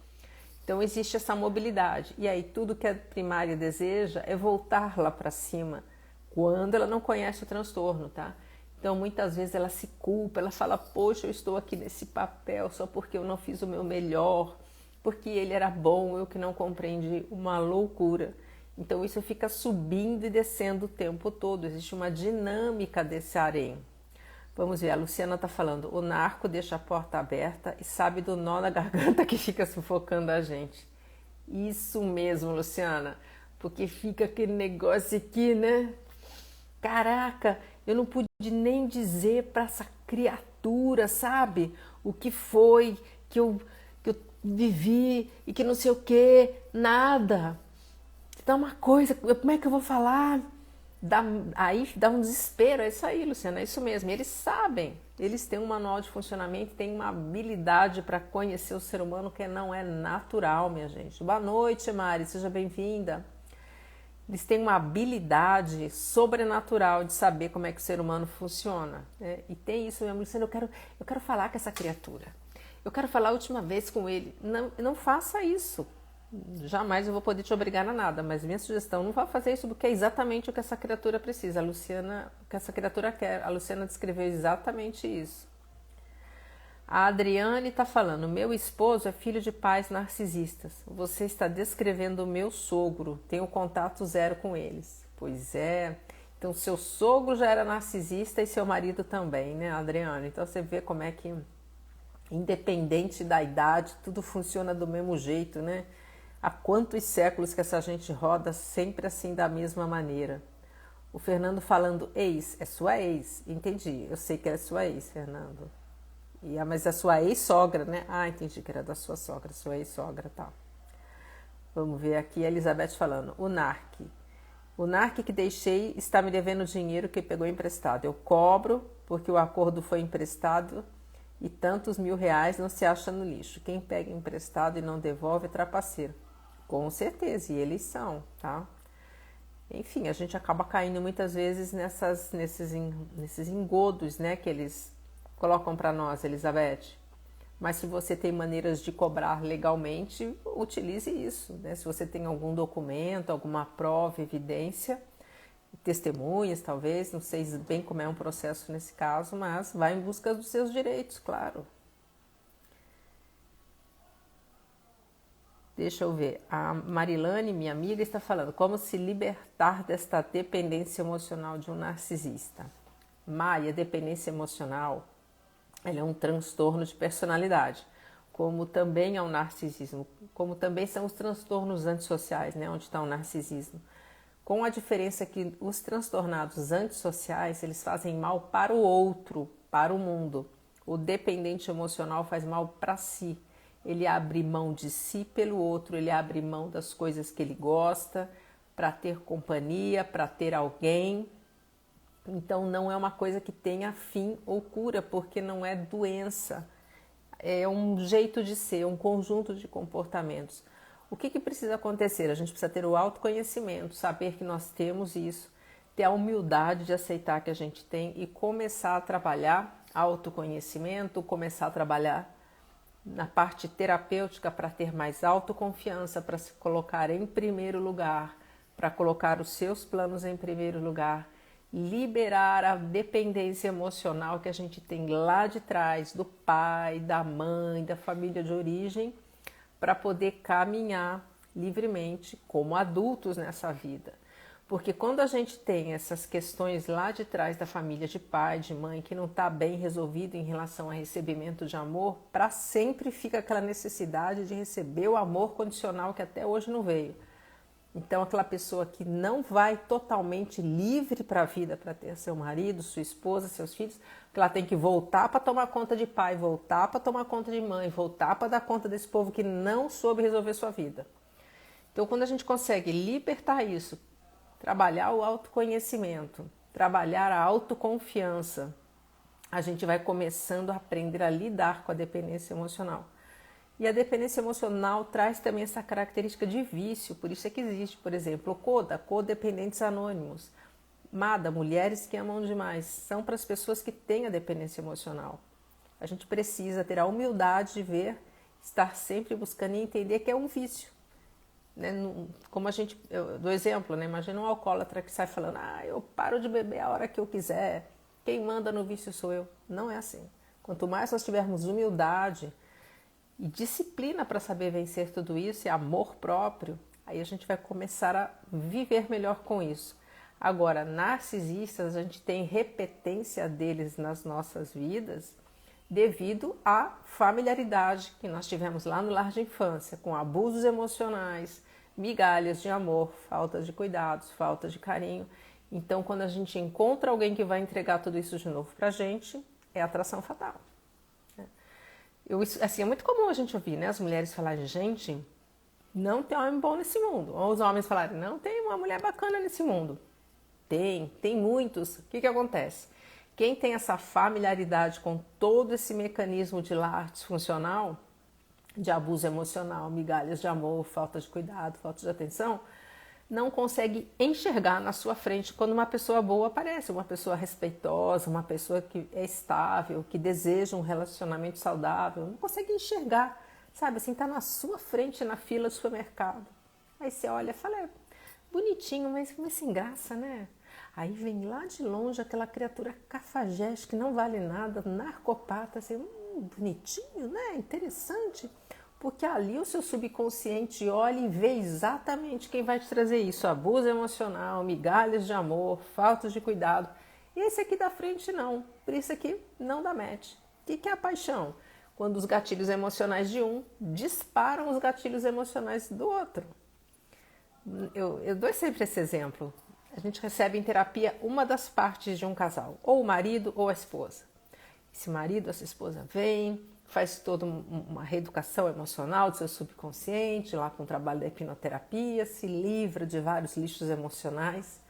Então existe essa mobilidade e aí tudo que a primária deseja é voltar lá para cima quando ela não conhece o transtorno, tá? Então muitas vezes ela se culpa, ela fala, poxa, eu estou aqui nesse papel só porque eu não fiz o meu melhor, porque ele era bom, eu que não compreendi, uma loucura. Então isso fica subindo e descendo o tempo todo, existe uma dinâmica desse harém. Vamos ver, a Luciana está falando, o narco deixa a porta aberta e sabe do nó na garganta que fica sufocando a gente. Isso mesmo, Luciana, porque fica aquele negócio aqui, né? Caraca, eu não pude nem dizer para essa criatura, sabe? O que foi que eu vivi e que não sei o que, nada. dá uma coisa, como é que eu vou falar? Aí dá um desespero, é isso aí, Luciana, é isso mesmo. Eles sabem, eles têm um manual de funcionamento, têm uma habilidade para conhecer o ser humano que não é natural, minha gente. Boa noite, Mari, seja bem-vinda. Eles têm uma habilidade sobrenatural de saber como é que o ser humano funciona, né? E tem isso mesmo, Luciana, eu quero falar com essa criatura. Eu quero falar a última vez com ele. Não, não faça isso. Jamais eu vou poder te obrigar a nada, mas minha sugestão, não vá fazer isso porque é exatamente o que essa criatura precisa. A Luciana, o que essa criatura quer. A Luciana descreveu exatamente isso. A Adriane está falando, meu esposo é filho de pais narcisistas. Você está descrevendo o meu sogro, tenho contato zero com eles. Pois é, então seu sogro já era narcisista e seu marido também, né, Adriane? Então você vê como é que, independente da idade, tudo funciona do mesmo jeito, né? Há quantos séculos que essa gente roda sempre assim da mesma maneira. O Fernando falando, ex, é sua ex. Entendi, eu sei que é sua ex, Fernando. Mas a sua ex-sogra, né? Ah, entendi que era da sua sogra, sua ex-sogra, tá. Vamos ver aqui a Elizabeth falando. O NARC que deixei está me devendo dinheiro que pegou emprestado. Eu cobro porque o acordo foi emprestado e tantos R$ 1.000 não se acha no lixo. Quem pega emprestado e não devolve é trapaceiro. Com certeza, e eles são, tá? Enfim, a gente acaba caindo muitas vezes nesses engodos, né, que eles colocam para nós, Elizabeth. Mas se você tem maneiras de cobrar legalmente, utilize isso, né? Se você tem algum documento, alguma prova, evidência, testemunhas talvez, não sei bem como é um processo nesse caso, mas vá em busca dos seus direitos, claro. Deixa eu ver, a Marilane, minha amiga, está falando como se libertar desta dependência emocional de um narcisista. Maia, dependência emocional, ela é um transtorno de personalidade, como também é o narcisismo, como também são os transtornos antissociais, né, onde está o narcisismo. Com a diferença que os transtornados antissociais, eles fazem mal para o outro, para o mundo. O dependente emocional faz mal para si. Ele abre mão de si pelo outro, ele abre mão das coisas que ele gosta, para ter companhia, para ter alguém. Então não é uma coisa que tenha fim ou cura, porque não é doença. É um jeito de ser, um conjunto de comportamentos. O que precisa acontecer? A gente precisa ter o autoconhecimento, saber que nós temos isso, ter a humildade de aceitar que a gente tem e começar a trabalhar autoconhecimento, começar a trabalhar na parte terapêutica para ter mais autoconfiança, para se colocar em primeiro lugar, para colocar os seus planos em primeiro lugar, liberar a dependência emocional que a gente tem lá de trás, do pai, da mãe, da família de origem, para poder caminhar livremente como adultos nessa vida. Porque quando a gente tem essas questões lá de trás da família de pai, de mãe, que não está bem resolvido em relação a recebimento de amor, para sempre fica aquela necessidade de receber o amor condicional que até hoje não veio. Então aquela pessoa que não vai totalmente livre para a vida, para ter seu marido, sua esposa, seus filhos, que ela tem que voltar para tomar conta de pai, voltar para tomar conta de mãe, voltar para dar conta desse povo que não soube resolver sua vida. Então quando a gente consegue libertar isso, trabalhar o autoconhecimento, trabalhar a autoconfiança, a gente vai começando a aprender a lidar com a dependência emocional. E a dependência emocional traz também essa característica de vício, por isso é que existe, por exemplo, o CODA, Codependentes Anônimos. MADA, Mulheres que Amam Demais, são para as pessoas que têm a dependência emocional. A gente precisa ter a humildade de ver, estar sempre buscando e entender que é um vício. Né? Como eu dou exemplo, né? Imagina um alcoólatra que sai falando, eu paro de beber a hora que eu quiser, quem manda no vício sou eu. Não é assim. Quanto mais nós tivermos humildade e disciplina para saber vencer tudo isso, e amor próprio, aí a gente vai começar a viver melhor com isso. Agora, narcisistas, a gente tem repetência deles nas nossas vidas devido à familiaridade que nós tivemos lá no lar de infância, com abusos emocionais, migalhas de amor, falta de cuidados, falta de carinho. Então, quando a gente encontra alguém que vai entregar tudo isso de novo para a gente, é atração fatal. Assim, é muito comum a gente ouvir, né, as mulheres falarem, gente, Não tem homem bom nesse mundo. Ou os homens falarem, não tem uma mulher bacana nesse mundo. Tem muitos. O que acontece? Quem tem essa familiaridade com todo esse mecanismo de lar disfuncional, de abuso emocional, migalhas de amor, falta de cuidado, falta de atenção, não consegue enxergar na sua frente quando uma pessoa boa aparece, uma pessoa respeitosa, uma pessoa que é estável, que deseja um relacionamento saudável, não consegue enxergar, sabe, assim, tá na sua frente na fila do supermercado. Aí você olha e fala, é bonitinho, mas sem graça, né? Aí vem lá de longe aquela criatura cafajeste que não vale nada, narcopata, assim, bonitinho, né? Interessante. Porque ali o seu subconsciente olha e vê exatamente quem vai te trazer isso. Abuso emocional, migalhas de amor, falta de cuidado. E esse aqui da frente não. Por isso aqui não dá match. O que é a paixão? Quando os gatilhos emocionais de um disparam os gatilhos emocionais do outro. Eu dou sempre esse exemplo. A gente recebe em terapia uma das partes de um casal, ou o marido ou a esposa. Esse marido, essa esposa vem, faz toda uma reeducação emocional do seu subconsciente, lá com o trabalho da hipnoterapia, se livra de vários lixos emocionais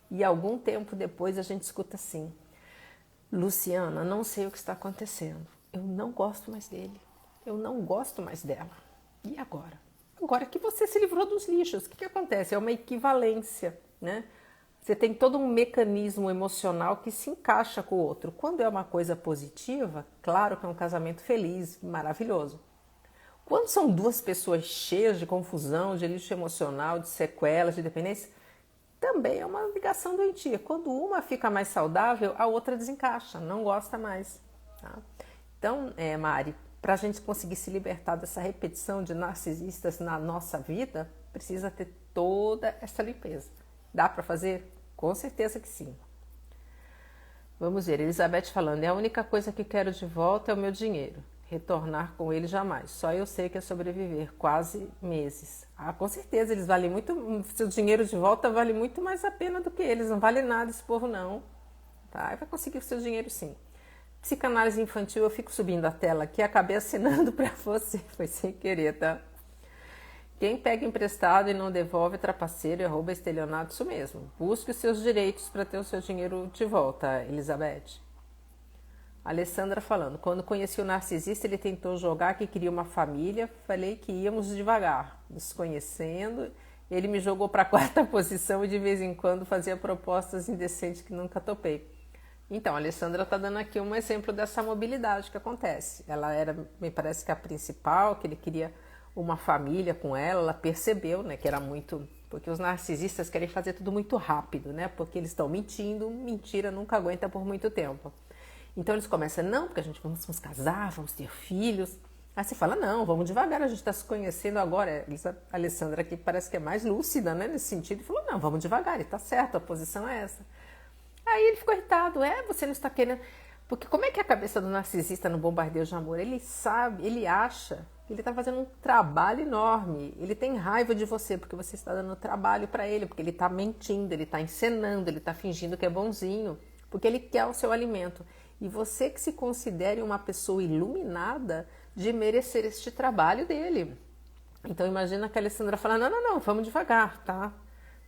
e algum tempo depois a gente escuta assim, Luciana, não sei o que está acontecendo, eu não gosto mais dele, eu não gosto mais dela. E agora? Agora que você se livrou dos lixos, o que acontece? É uma equivalência, né? Você tem todo um mecanismo emocional que se encaixa com o outro. Quando é uma coisa positiva, claro que é um casamento feliz, maravilhoso. Quando são duas pessoas cheias de confusão, de lixo emocional, de sequelas, de dependência, também é uma ligação doentia. Quando uma fica mais saudável, a outra desencaixa, não gosta mais. Tá? Então, Mari, para a gente conseguir se libertar dessa repetição de narcisistas na nossa vida, precisa ter toda essa limpeza. Dá para fazer? Com certeza que sim. Vamos ver, Elizabeth falando, a única coisa que quero de volta é o meu dinheiro. Retornar com ele jamais. Só eu sei que é sobreviver. Quase meses. Ah, com certeza, eles valem muito. Seu dinheiro de volta vale muito mais a pena do que eles. Não vale nada esse povo, não. Tá? Vai conseguir o seu dinheiro sim. Psicanálise infantil, eu fico subindo a tela aqui, acabei assinando para você. Foi sem querer, tá? Quem pega emprestado e não devolve é trapaceiro e rouba estelionato, isso mesmo. Busque os seus direitos para ter o seu dinheiro de volta, Elizabeth. Alessandra falando, quando conheci o narcisista, ele tentou jogar que queria uma família, falei que íamos devagar, nos conhecendo, ele me jogou para a quarta posição e de vez em quando fazia propostas indecentes que nunca topei. Então, a Alessandra está dando aqui um exemplo dessa mobilidade que acontece. Ela era, me parece que a principal, que ele queria uma família com ela percebeu, né, que era muito... Porque os narcisistas querem fazer tudo muito rápido, né? Porque eles estão mentindo, mentira nunca aguenta por muito tempo. Então eles começam, não, porque a gente vamos nos casar, vamos ter filhos. Aí você fala, não, vamos devagar, a gente está se conhecendo agora. A Alessandra aqui parece que é mais lúcida, né, nesse sentido, e falou, não, vamos devagar, e tá certo, a posição é essa. Aí ele ficou irritado, você não está querendo... Porque como é que é a cabeça do narcisista no bombardeio de amor? Ele sabe, ele acha que ele está fazendo um trabalho enorme. Ele tem raiva de você porque você está dando trabalho para ele, porque ele está mentindo, ele está encenando, ele está fingindo que é bonzinho, porque ele quer o seu alimento. E você que se considere uma pessoa iluminada de merecer este trabalho dele. Então imagina que a Alessandra fala, não, vamos devagar, tá?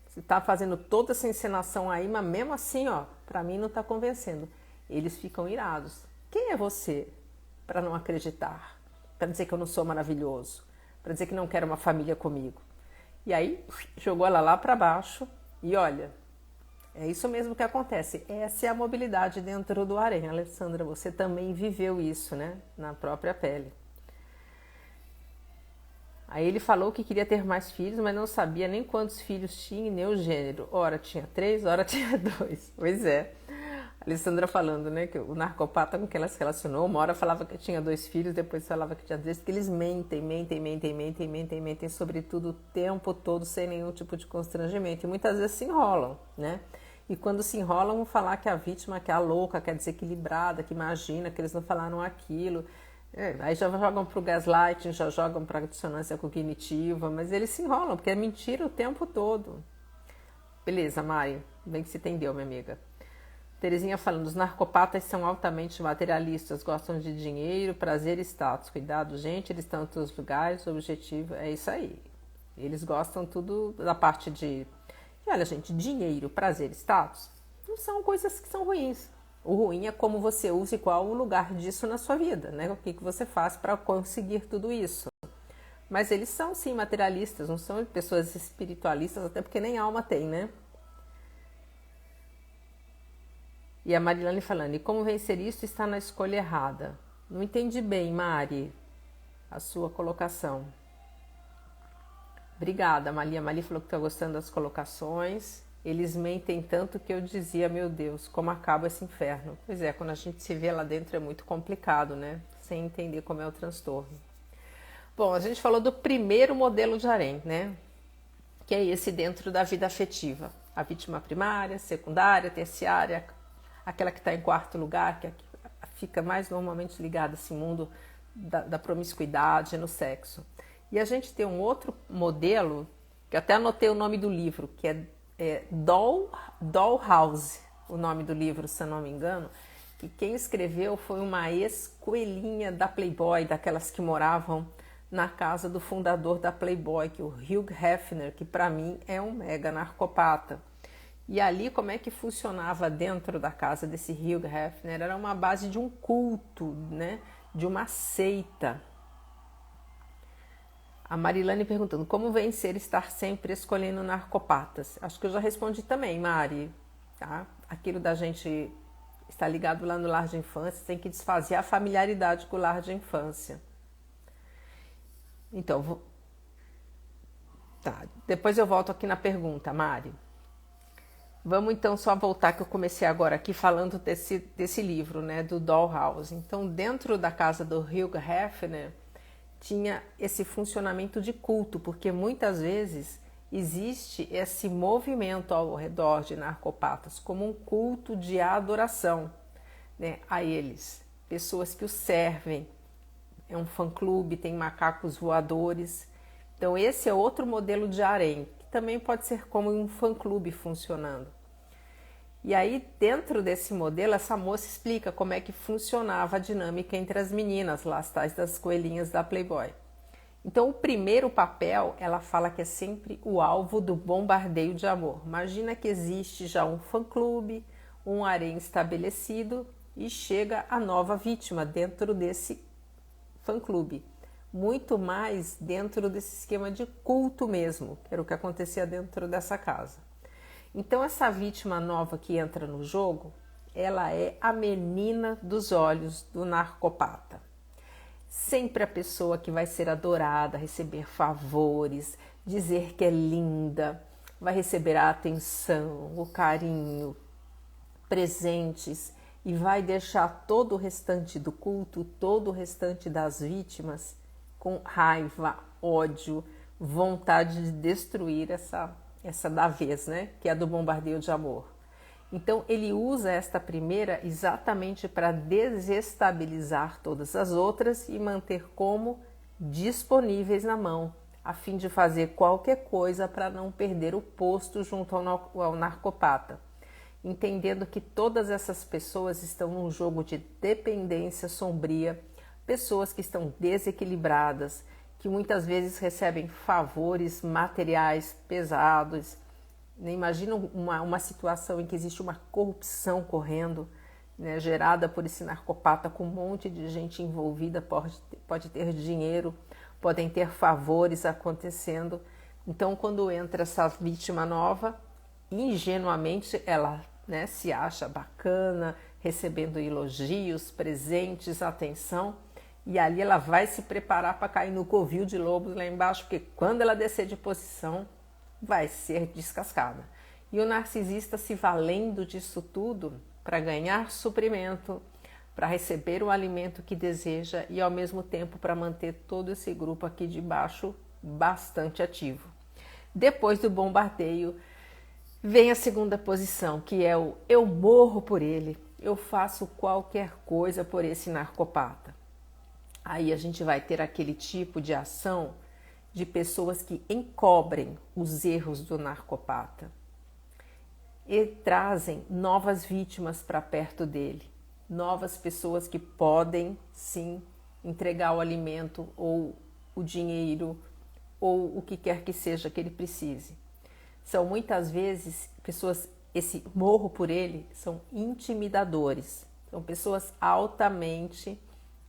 Você está fazendo toda essa encenação aí, mas mesmo assim, para mim não está convencendo. Eles ficam irados. Quem é você para não acreditar? Para dizer que eu não sou maravilhoso? Para dizer que não quero uma família comigo? E aí, jogou ela lá para baixo e olha, é isso mesmo que acontece. Essa é a mobilidade dentro do harém. Alessandra, você também viveu isso, né? Na própria pele. Aí ele falou que queria ter mais filhos, mas não sabia nem quantos filhos tinha e nem o gênero. Ora tinha 3, ora tinha 2. Pois é. A Alessandra falando, né, que o narcopata com quem ela se relacionou, uma hora falava que tinha 2 filhos, depois falava que tinha 3, porque eles mentem sobretudo o tempo todo, sem nenhum tipo de constrangimento. E muitas vezes se enrolam, né? E quando se enrolam, vão falar que a vítima, que é a louca, que é desequilibrada, que imagina que eles não falaram aquilo. Aí já jogam para o gaslighting, já jogam para a dissonância cognitiva, mas eles se enrolam, porque é mentira o tempo todo. Beleza, Mari, bem que se entendeu, minha amiga. Terezinha falando, os narcopatas são altamente materialistas, gostam de dinheiro, prazer e status. Cuidado, gente, eles estão em todos os lugares, o objetivo é isso aí. Eles gostam tudo da parte de olha, gente, dinheiro, prazer, status, não são coisas que são ruins. O ruim é como você usa e qual o lugar disso na sua vida, né? O que você faz para conseguir tudo isso. Mas eles são, sim, materialistas, não são pessoas espiritualistas, até porque nem alma tem, né? E a Marilane falando, e como vencer isso está na escolha errada. Não entendi bem, Mari, a sua colocação. Obrigada, Mali. A Mali falou que está gostando das colocações. Eles mentem tanto que eu dizia, meu Deus, como acaba esse inferno. Pois é, quando a gente se vê lá dentro é muito complicado, né? Sem entender como é o transtorno. Bom, a gente falou do primeiro modelo de harém, né? Que é esse dentro da vida afetiva. A vítima primária, secundária, terciária, aquela que está em quarto lugar, que fica mais normalmente ligada a esse mundo da promiscuidade no sexo. E a gente tem um outro modelo, que eu até anotei o nome do livro, que é Dollhouse, o nome do livro, se eu não me engano, que quem escreveu foi uma ex-coelhinha da Playboy, daquelas que moravam na casa do fundador da Playboy, que é o Hugh Hefner, que para mim é um mega narcopata. E ali, como é que funcionava dentro da casa desse Hugh Hefner? Era uma base de um culto, né? De uma seita. A Marilane perguntando, como vencer estar sempre escolhendo narcopatas? Acho que eu já respondi também, Mari. Tá? Aquilo da gente estar ligado lá no lar de infância, tem que desfazer a familiaridade com o lar de infância. Então, tá. Depois eu volto aqui na pergunta, Mari. Vamos então só voltar que eu comecei agora aqui falando desse livro, né, do Dollhouse. Então, dentro da casa do Hugh Hefner, tinha esse funcionamento de culto, porque muitas vezes existe esse movimento ao redor de narcopatas, como um culto de adoração, né, a eles. Pessoas que os servem, é um fã-clube, tem macacos voadores. Então esse é outro modelo de harém, que também pode ser como um fã-clube funcionando. E aí, dentro desse modelo, essa moça explica como é que funcionava a dinâmica entre as meninas, lá as tais das coelhinhas da Playboy. Então, o primeiro papel, ela fala que é sempre o alvo do bombardeio de amor. Imagina que existe já um fã-clube, um harém estabelecido e chega a nova vítima dentro desse fã-clube. Muito mais dentro desse esquema de culto mesmo, que era o que acontecia dentro dessa casa. Então, essa vítima nova que entra no jogo, ela é a menina dos olhos do narcopata. Sempre a pessoa que vai ser adorada, receber favores, dizer que é linda, vai receber a atenção, o carinho, presentes e vai deixar todo o restante do culto, todo o restante das vítimas com raiva, ódio, vontade de destruir essa da vez, né? Que é a do bombardeio de amor. Então, ele usa esta primeira exatamente para desestabilizar todas as outras e manter como disponíveis na mão, a fim de fazer qualquer coisa para não perder o posto junto ao narcopata. Entendendo que todas essas pessoas estão num jogo de dependência sombria, pessoas que estão desequilibradas, que muitas vezes recebem favores materiais pesados. Imagina uma situação em que existe uma corrupção correndo, né, gerada por esse narcopata, com um monte de gente envolvida, pode ter dinheiro, podem ter favores acontecendo. Então, quando entra essa vítima nova, ingenuamente ela, né, se acha bacana, recebendo elogios, presentes, atenção, e ali ela vai se preparar para cair no covil de lobos lá embaixo, porque quando ela descer de posição, vai ser descascada. E o narcisista se valendo disso tudo para ganhar suprimento, para receber o alimento que deseja e ao mesmo tempo para manter todo esse grupo aqui de baixo bastante ativo. Depois do bombardeio, vem a segunda posição, que é o eu morro por ele, eu faço qualquer coisa por esse narcopata. Aí a gente vai ter aquele tipo de ação de pessoas que encobrem os erros do narcopata e trazem novas vítimas para perto dele, novas pessoas que podem sim entregar o alimento ou o dinheiro ou o que quer que seja que ele precise. São muitas vezes pessoas, esse morro por ele, são intimidadores, são pessoas altamente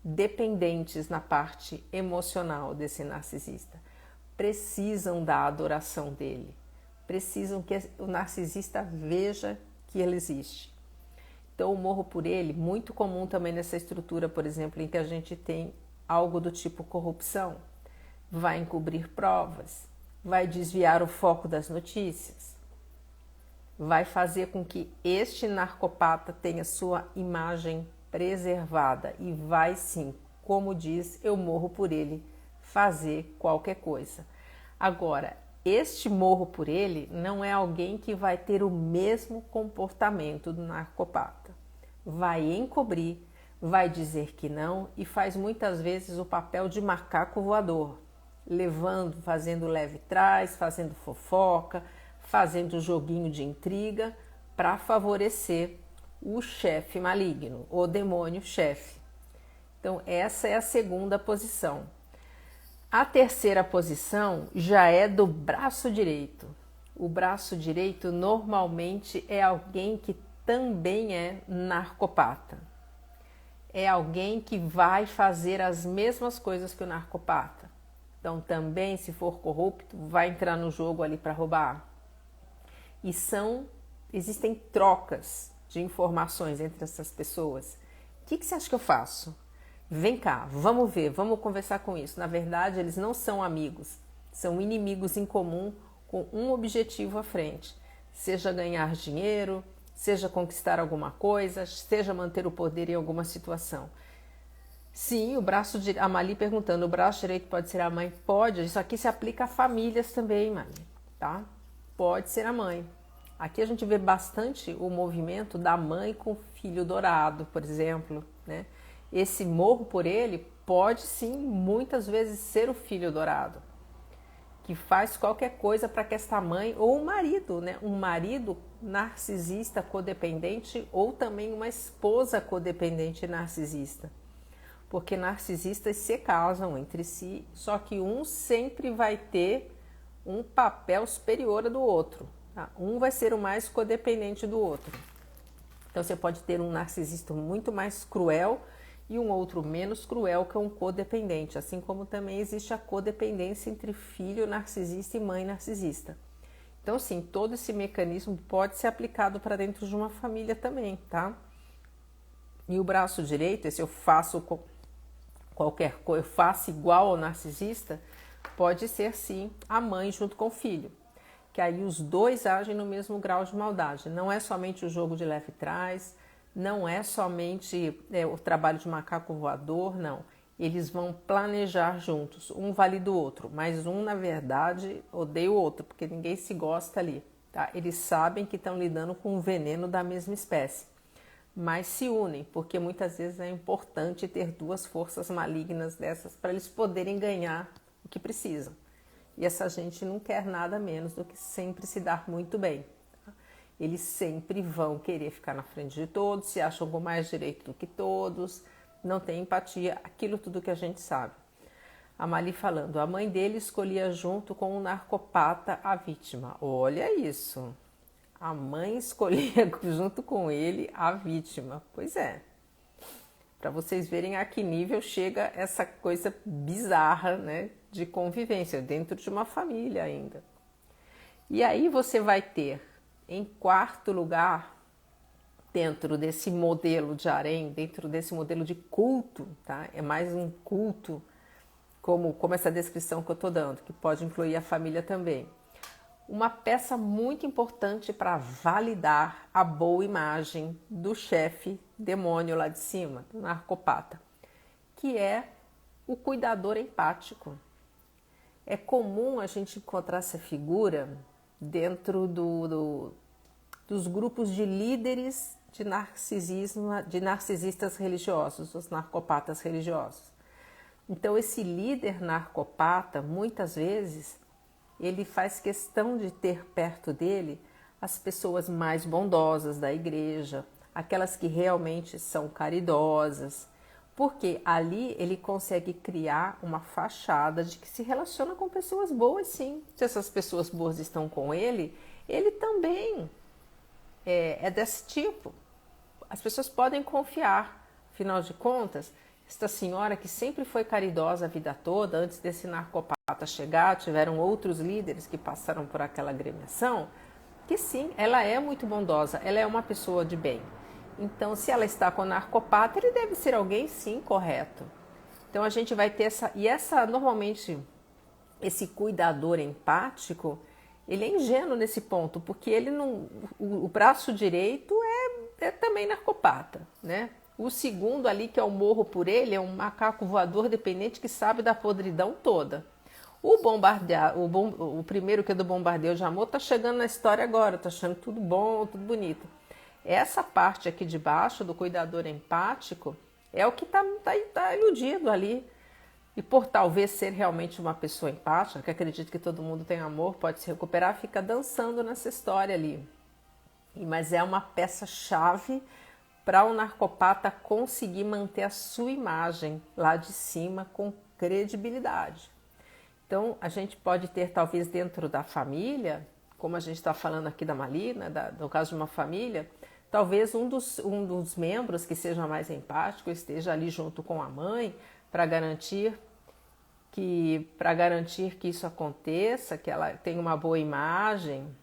dependentes na parte emocional desse narcisista. Precisam da adoração dele, precisam que o narcisista veja que ele existe. Então o morro por ele, muito comum também nessa estrutura, por exemplo, em que a gente tem algo do tipo corrupção, vai encobrir provas, vai desviar o foco das notícias, vai fazer com que este narcopata tenha sua imagem preservada e vai sim, como diz, eu morro por ele, fazer qualquer coisa. Agora, este morro por ele não é alguém que vai ter o mesmo comportamento do narcopata. Vai encobrir, vai dizer que não e faz muitas vezes o papel de macaco voador, levando, fazendo leve trás, fazendo fofoca, fazendo joguinho de intriga para favorecer o chefe maligno, o demônio chefe. Então essa é a segunda posição. A terceira posição já é do braço direito. O braço direito normalmente é alguém que também é narcopata. É alguém que vai fazer as mesmas coisas que o narcopata. Então também, se for corrupto, vai entrar no jogo ali para roubar. E existem trocas de informações entre essas pessoas. O que você acha que eu faço? Vem cá, vamos ver, vamos conversar com isso. Na verdade, eles não são amigos, são inimigos em comum com um objetivo à frente. Seja ganhar dinheiro, seja conquistar alguma coisa, seja manter o poder em alguma situação. Sim, a Mali perguntando, o braço direito pode ser a mãe? Pode, isso aqui se aplica a famílias também, Mali, tá? Pode ser a mãe. Aqui a gente vê bastante o movimento da mãe com o filho dourado, por exemplo, né? Esse morro por ele pode sim, muitas vezes, ser o filho dourado, que faz qualquer coisa para que esta mãe, ou um marido, né? Um marido narcisista codependente, ou também uma esposa codependente narcisista. Porque narcisistas se casam entre si, só que um sempre vai ter um papel superior ao do outro. Tá? Um vai ser o mais codependente do outro. Então você pode ter um narcisista muito mais cruel e um outro menos cruel, que é um codependente, assim como também existe a codependência entre filho narcisista e mãe narcisista. Então, sim, todo esse mecanismo pode ser aplicado para dentro de uma família também, tá? E o braço direito, esse eu faço qualquer coisa, eu faço igual ao narcisista, pode ser, sim, a mãe junto com o filho. Que aí os dois agem no mesmo grau de maldade. Não é somente o jogo de leve trás, não é somente o trabalho de macaco voador, não. Eles vão planejar juntos, um vale do outro, mas um, na verdade, odeia o outro, porque ninguém se gosta ali. Tá? Eles sabem que estão lidando com um veneno da mesma espécie, mas se unem, porque muitas vezes é importante ter duas forças malignas dessas para eles poderem ganhar o que precisam. E essa gente não quer nada menos do que sempre se dar muito bem. Eles sempre vão querer ficar na frente de todos, se acham com mais direito do que todos, não tem empatia, aquilo tudo que a gente sabe. A Mali falando, a mãe dele escolhia junto com o narcopata a vítima. Olha isso, a mãe escolhia junto com ele a vítima. Pois é, para vocês verem a que nível chega essa coisa bizarra, né, de convivência dentro de uma família ainda. E aí você vai ter, em quarto lugar, dentro desse modelo de harém, dentro desse modelo de culto, tá? É mais um culto, como essa descrição que eu estou dando, que pode incluir a família também. Uma peça muito importante para validar a boa imagem do chefe demônio lá de cima, do narcopata, que é o cuidador empático. É comum a gente encontrar essa figura dentro dos grupos de líderes de narcisismo, de narcisistas religiosos, os narcopatas religiosos. Então esse líder narcopata, muitas vezes, ele faz questão de ter perto dele as pessoas mais bondosas da igreja, aquelas que realmente são caridosas, Porque ali ele consegue criar uma fachada de que se relaciona com pessoas boas, sim. Se essas pessoas boas estão com ele também é desse tipo. As pessoas podem confiar. Afinal de contas, esta senhora que sempre foi caridosa a vida toda, antes desse narcopata chegar, tiveram outros líderes que passaram por aquela agremiação, que sim, ela é muito bondosa, ela é uma pessoa de bem. Então, se ela está com o narcopata, ele deve ser alguém, sim, correto. Então, a gente vai ter normalmente, esse cuidador empático, ele é ingênuo nesse ponto, porque ele não, o braço direito é também narcopata, né? O segundo ali, que é o morro por ele, é um macaco voador dependente que sabe da podridão toda. O primeiro que é do bombardeio de amor tá chegando na história agora, tá achando tudo bom, tudo bonito. Essa parte aqui de baixo do cuidador empático é o que tá iludido ali. E por talvez ser realmente uma pessoa empática, que acredita que todo mundo tem amor, pode se recuperar, fica dançando nessa história ali. Mas é uma peça-chave para o narcopata conseguir manter a sua imagem lá de cima com credibilidade. Então, a gente pode ter, talvez, dentro da família, como a gente está falando aqui da Malina, no caso de uma família, talvez um dos membros que seja mais empático esteja ali junto com a mãe para garantir que isso aconteça, que ela tenha uma boa imagem,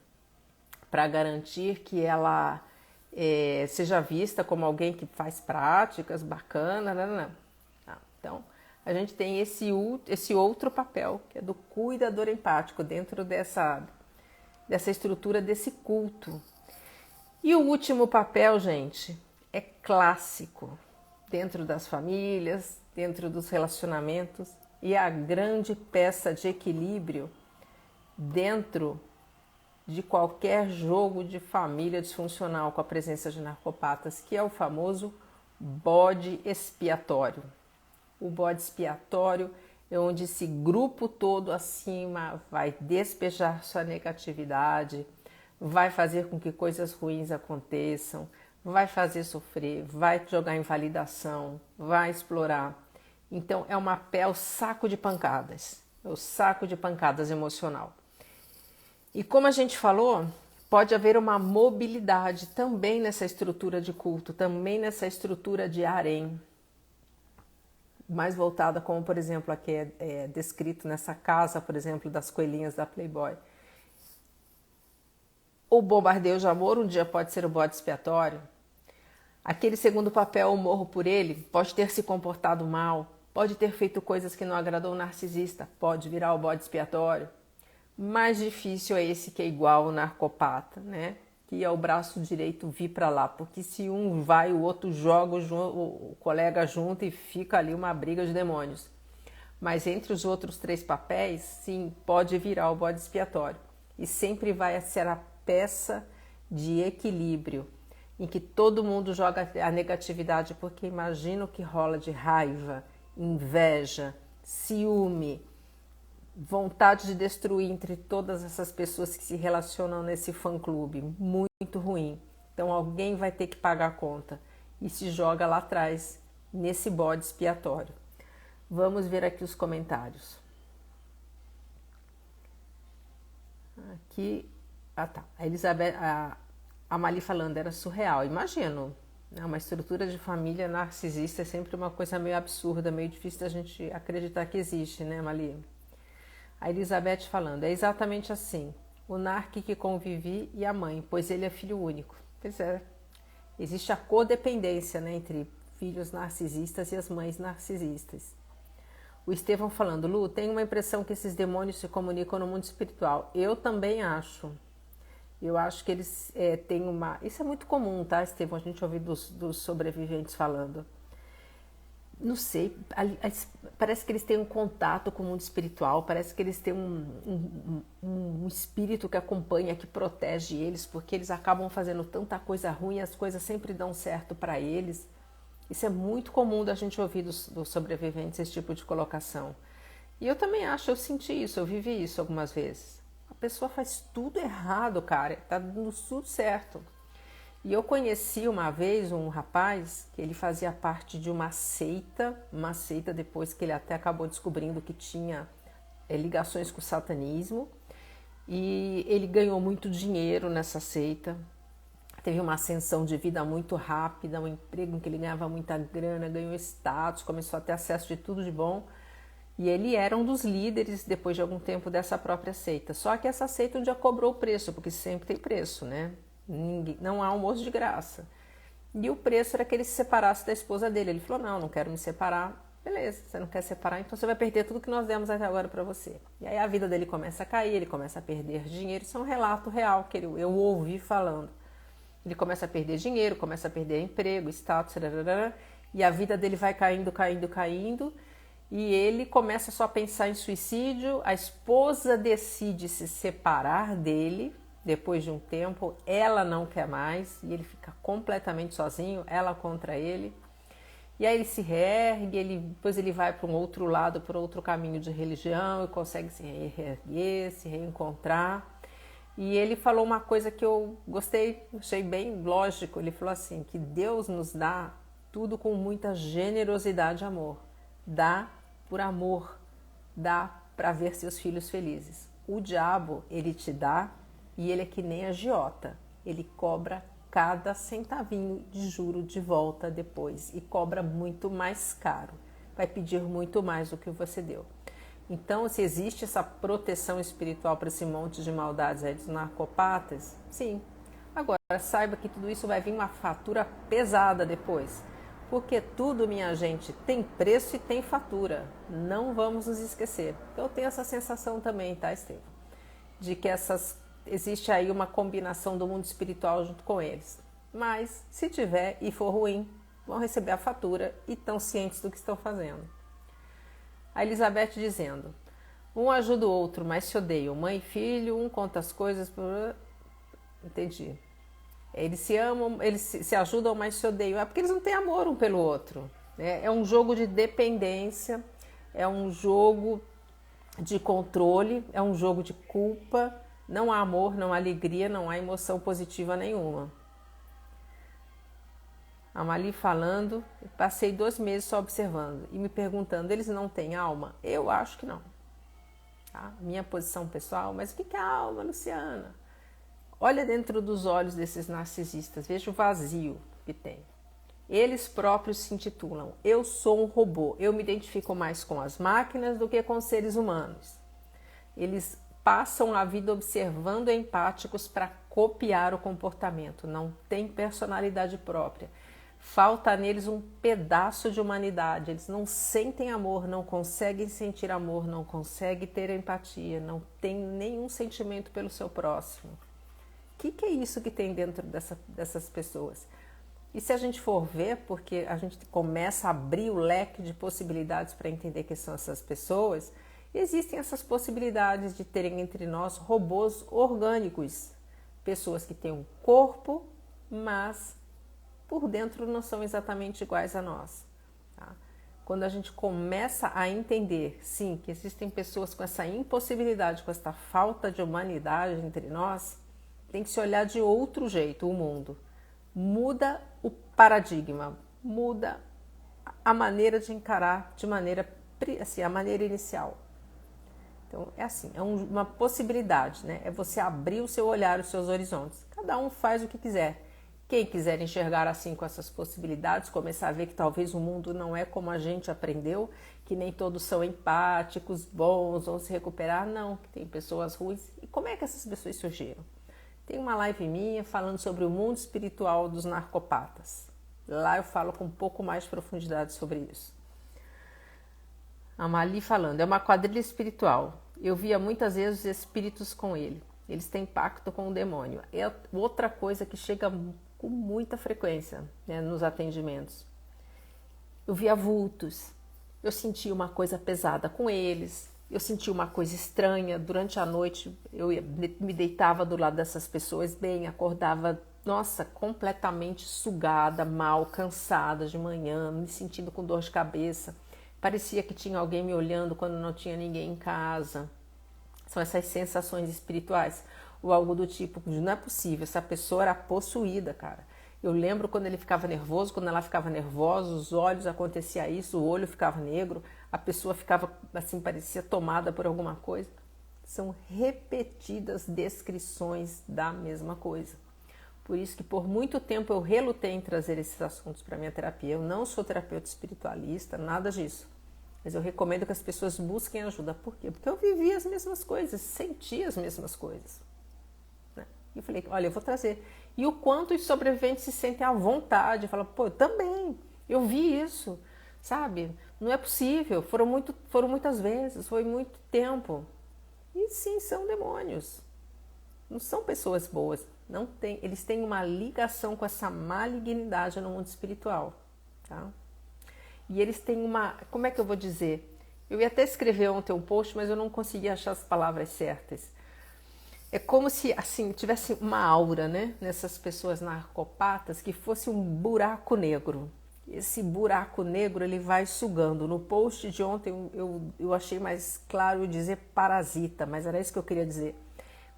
para garantir que ela seja vista como alguém que faz práticas bacanas. Então, a gente tem esse outro papel, que é do cuidador empático, dentro dessa estrutura desse culto. E o último papel, gente, é clássico, dentro das famílias, dentro dos relacionamentos, e é a grande peça de equilíbrio dentro de qualquer jogo de família disfuncional com a presença de narcopatas, que é o famoso bode expiatório. O bode expiatório é onde esse grupo todo acima vai despejar sua negatividade, vai fazer com que coisas ruins aconteçam, vai fazer sofrer, vai jogar em validação, vai explorar. Então é o saco de pancadas, é o saco de pancadas emocional. E como a gente falou, pode haver uma mobilidade também nessa estrutura de culto, também nessa estrutura de harém, mais voltada como, por exemplo, aqui é descrito nessa casa, por exemplo, das coelhinhas da Playboy. O bombardeio de amor um dia pode ser o bode expiatório. Aquele segundo papel, o morro por ele, pode ter se comportado mal, pode ter feito coisas que não agradou o narcisista, pode virar o bode expiatório. Mais difícil é esse que é igual ao narcopata, né? Que é o braço direito vir para lá, porque se um vai, o outro joga o colega junto e fica ali uma briga de demônios. Mas entre os outros 3 papéis, sim, pode virar o bode expiatório. E sempre vai ser a peça de equilíbrio, em que todo mundo joga a negatividade, porque imagina o que rola de raiva, inveja, ciúme, vontade de destruir entre todas essas pessoas que se relacionam nesse fã-clube. Muito ruim. Então alguém vai ter que pagar a conta e se joga lá atrás, nesse bode expiatório. Vamos ver aqui os comentários. Aqui, tá. A Elizabeth, a Mali falando, era surreal. Imagino, né? Uma estrutura de família narcisista é sempre uma coisa meio absurda, meio difícil da gente acreditar que existe, né, Mali? A Elizabeth falando, é exatamente assim, o narque que convivi e a mãe, pois ele é filho único. Pois é, existe a codependência, né, entre filhos narcisistas e as mães narcisistas. O Estevão falando, Lu, tenho uma impressão que esses demônios se comunicam no mundo espiritual. Eu também acho. Eu acho que eles têm uma... Isso é muito comum, tá, Estevão? A gente ouve dos sobreviventes falando. Não sei, parece que eles têm um contato com o mundo espiritual, parece que eles têm um espírito que acompanha, que protege eles, porque eles acabam fazendo tanta coisa ruim e as coisas sempre dão certo para eles. Isso é muito comum da gente ouvir dos sobreviventes, esse tipo de colocação. E eu também acho, eu senti isso, eu vivi isso algumas vezes. A pessoa faz tudo errado, cara, tá dando tudo certo. E eu conheci uma vez um rapaz que ele fazia parte de uma seita depois que ele até acabou descobrindo que tinha ligações com o satanismo. E ele ganhou muito dinheiro nessa seita, teve uma ascensão de vida muito rápida, um emprego em que ele ganhava muita grana, ganhou status, começou a ter acesso de tudo de bom. E ele era um dos líderes, depois de algum tempo, dessa própria seita. Só que essa seita um dia cobrou o preço, porque sempre tem preço, né? Não há almoço de graça. E o preço era que ele se separasse da esposa dele. Ele falou, não quero me separar. Beleza, você não quer separar, então você vai perder tudo que nós demos até agora para você. E aí a vida dele começa a cair, ele começa a perder dinheiro. Isso é um relato real que eu ouvi falando. Ele começa a perder dinheiro, começa a perder emprego, status, e a vida dele vai caindo, e ele começa só a pensar em suicídio. A esposa decide se separar dele depois de um tempo, ela não quer mais, e ele fica completamente sozinho, ela contra ele. E aí ele se reergue, depois ele vai para um outro lado, para outro caminho de religião, e consegue se reerguer, se reencontrar. E ele falou uma coisa que eu gostei, achei bem lógico. Ele falou assim, que Deus nos dá tudo com muita generosidade e amor. Dá por amor, dá para ver seus filhos felizes. O diabo, ele te dá e ele é que nem agiota. Ele cobra cada centavinho de juro de volta depois e cobra muito mais caro. Vai pedir muito mais do que você deu. Então, se existe essa proteção espiritual para esse monte de maldades aí dos narcopatas, sim. Agora, saiba que tudo isso vai vir uma fatura pesada depois. Porque tudo, minha gente, tem preço e tem fatura. Não vamos nos esquecer. Eu tenho essa sensação também, tá, Estevam? De que existe aí uma combinação do mundo espiritual junto com eles. Mas, se tiver e for ruim, vão receber a fatura e estão cientes do que estão fazendo. A Elizabeth dizendo, um ajuda o outro, mas se odeiam. Mãe e filho, um conta as coisas... Entendi. Eles se amam, eles se ajudam, mas se odeiam. É porque eles não têm amor um pelo outro. Né? É um jogo de dependência, é um jogo de controle, é um jogo de culpa. Não há amor, não há alegria, não há emoção positiva nenhuma. A Mali falando, passei 2 meses só observando e me perguntando, eles não têm alma? Eu acho que não. Tá? Minha posição pessoal, mas o que é alma, Luciana? Olha dentro dos olhos desses narcisistas, veja o vazio que tem. Eles próprios se intitulam, eu sou um robô, eu me identifico mais com as máquinas do que com os seres humanos. Eles passam a vida observando empáticos para copiar o comportamento, não tem personalidade própria. Falta neles um pedaço de humanidade, eles não sentem amor, não conseguem sentir amor, não conseguem ter empatia, não têm nenhum sentimento pelo seu próximo. O que é isso que tem dentro dessas pessoas? E se a gente for ver, porque a gente começa a abrir o leque de possibilidades para entender quem são essas pessoas, existem essas possibilidades de terem entre nós robôs orgânicos, pessoas que têm um corpo, mas por dentro não são exatamente iguais a nós. Tá? Quando a gente começa a entender, sim, que existem pessoas com essa impossibilidade, com essa falta de humanidade entre nós, tem que se olhar de outro jeito o mundo. Muda o paradigma, muda a maneira de encarar de maneira, assim, a maneira inicial. Então, é assim, é uma possibilidade, né? É você abrir o seu olhar, os seus horizontes. Cada um faz o que quiser. Quem quiser enxergar assim com essas possibilidades, começar a ver que talvez o mundo não é como a gente aprendeu, que nem todos são empáticos, bons, vão se recuperar, não, que tem pessoas ruins. E como é que essas pessoas surgiram? Tem uma live minha falando sobre o mundo espiritual dos narcopatas. Lá eu falo com um pouco mais de profundidade sobre isso. A Mali falando, é uma quadrilha espiritual. Eu via muitas vezes os espíritos com ele. Eles têm pacto com o demônio. É outra coisa que chega com muita frequência, né, nos atendimentos. Eu via vultos. Eu sentia uma coisa pesada com eles. Eu sentia uma coisa estranha. Durante a noite eu me deitava do lado dessas pessoas bem, acordava, nossa, completamente sugada, mal, cansada de manhã, me sentindo com dor de cabeça. Parecia que tinha alguém me olhando quando não tinha ninguém em casa. São essas sensações espirituais. Ou algo do tipo, não é possível, essa pessoa era possuída, cara. Eu lembro quando ele ficava nervoso, quando ela ficava nervosa, os olhos acontecia isso, o olho ficava negro, a pessoa ficava assim, parecia tomada por alguma coisa. São repetidas descrições da mesma coisa. Por isso que por muito tempo eu relutei em trazer esses assuntos para a minha terapia. Eu não sou terapeuta espiritualista, nada disso. Mas eu recomendo que as pessoas busquem ajuda. Por quê? Porque eu vivi as mesmas coisas, senti as mesmas coisas. E eu falei, olha, eu vou trazer. E o quanto os sobreviventes se sentem à vontade. Falam, pô, eu também, eu vi isso, sabe? Não é possível, foram muitas vezes, foi muito tempo. E sim, são demônios. Não são pessoas boas. Não tem, eles têm uma ligação com essa malignidade no mundo espiritual. Tá? E eles têm uma... Como é que eu vou dizer? Eu ia até escrever ontem um post, mas eu não consegui achar as palavras certas. É como se, assim, tivesse uma aura, né? Nessas pessoas narcopatas, que fosse um buraco negro. Esse buraco negro, ele vai sugando. No post de ontem, eu achei mais claro dizer parasita, mas era isso que eu queria dizer.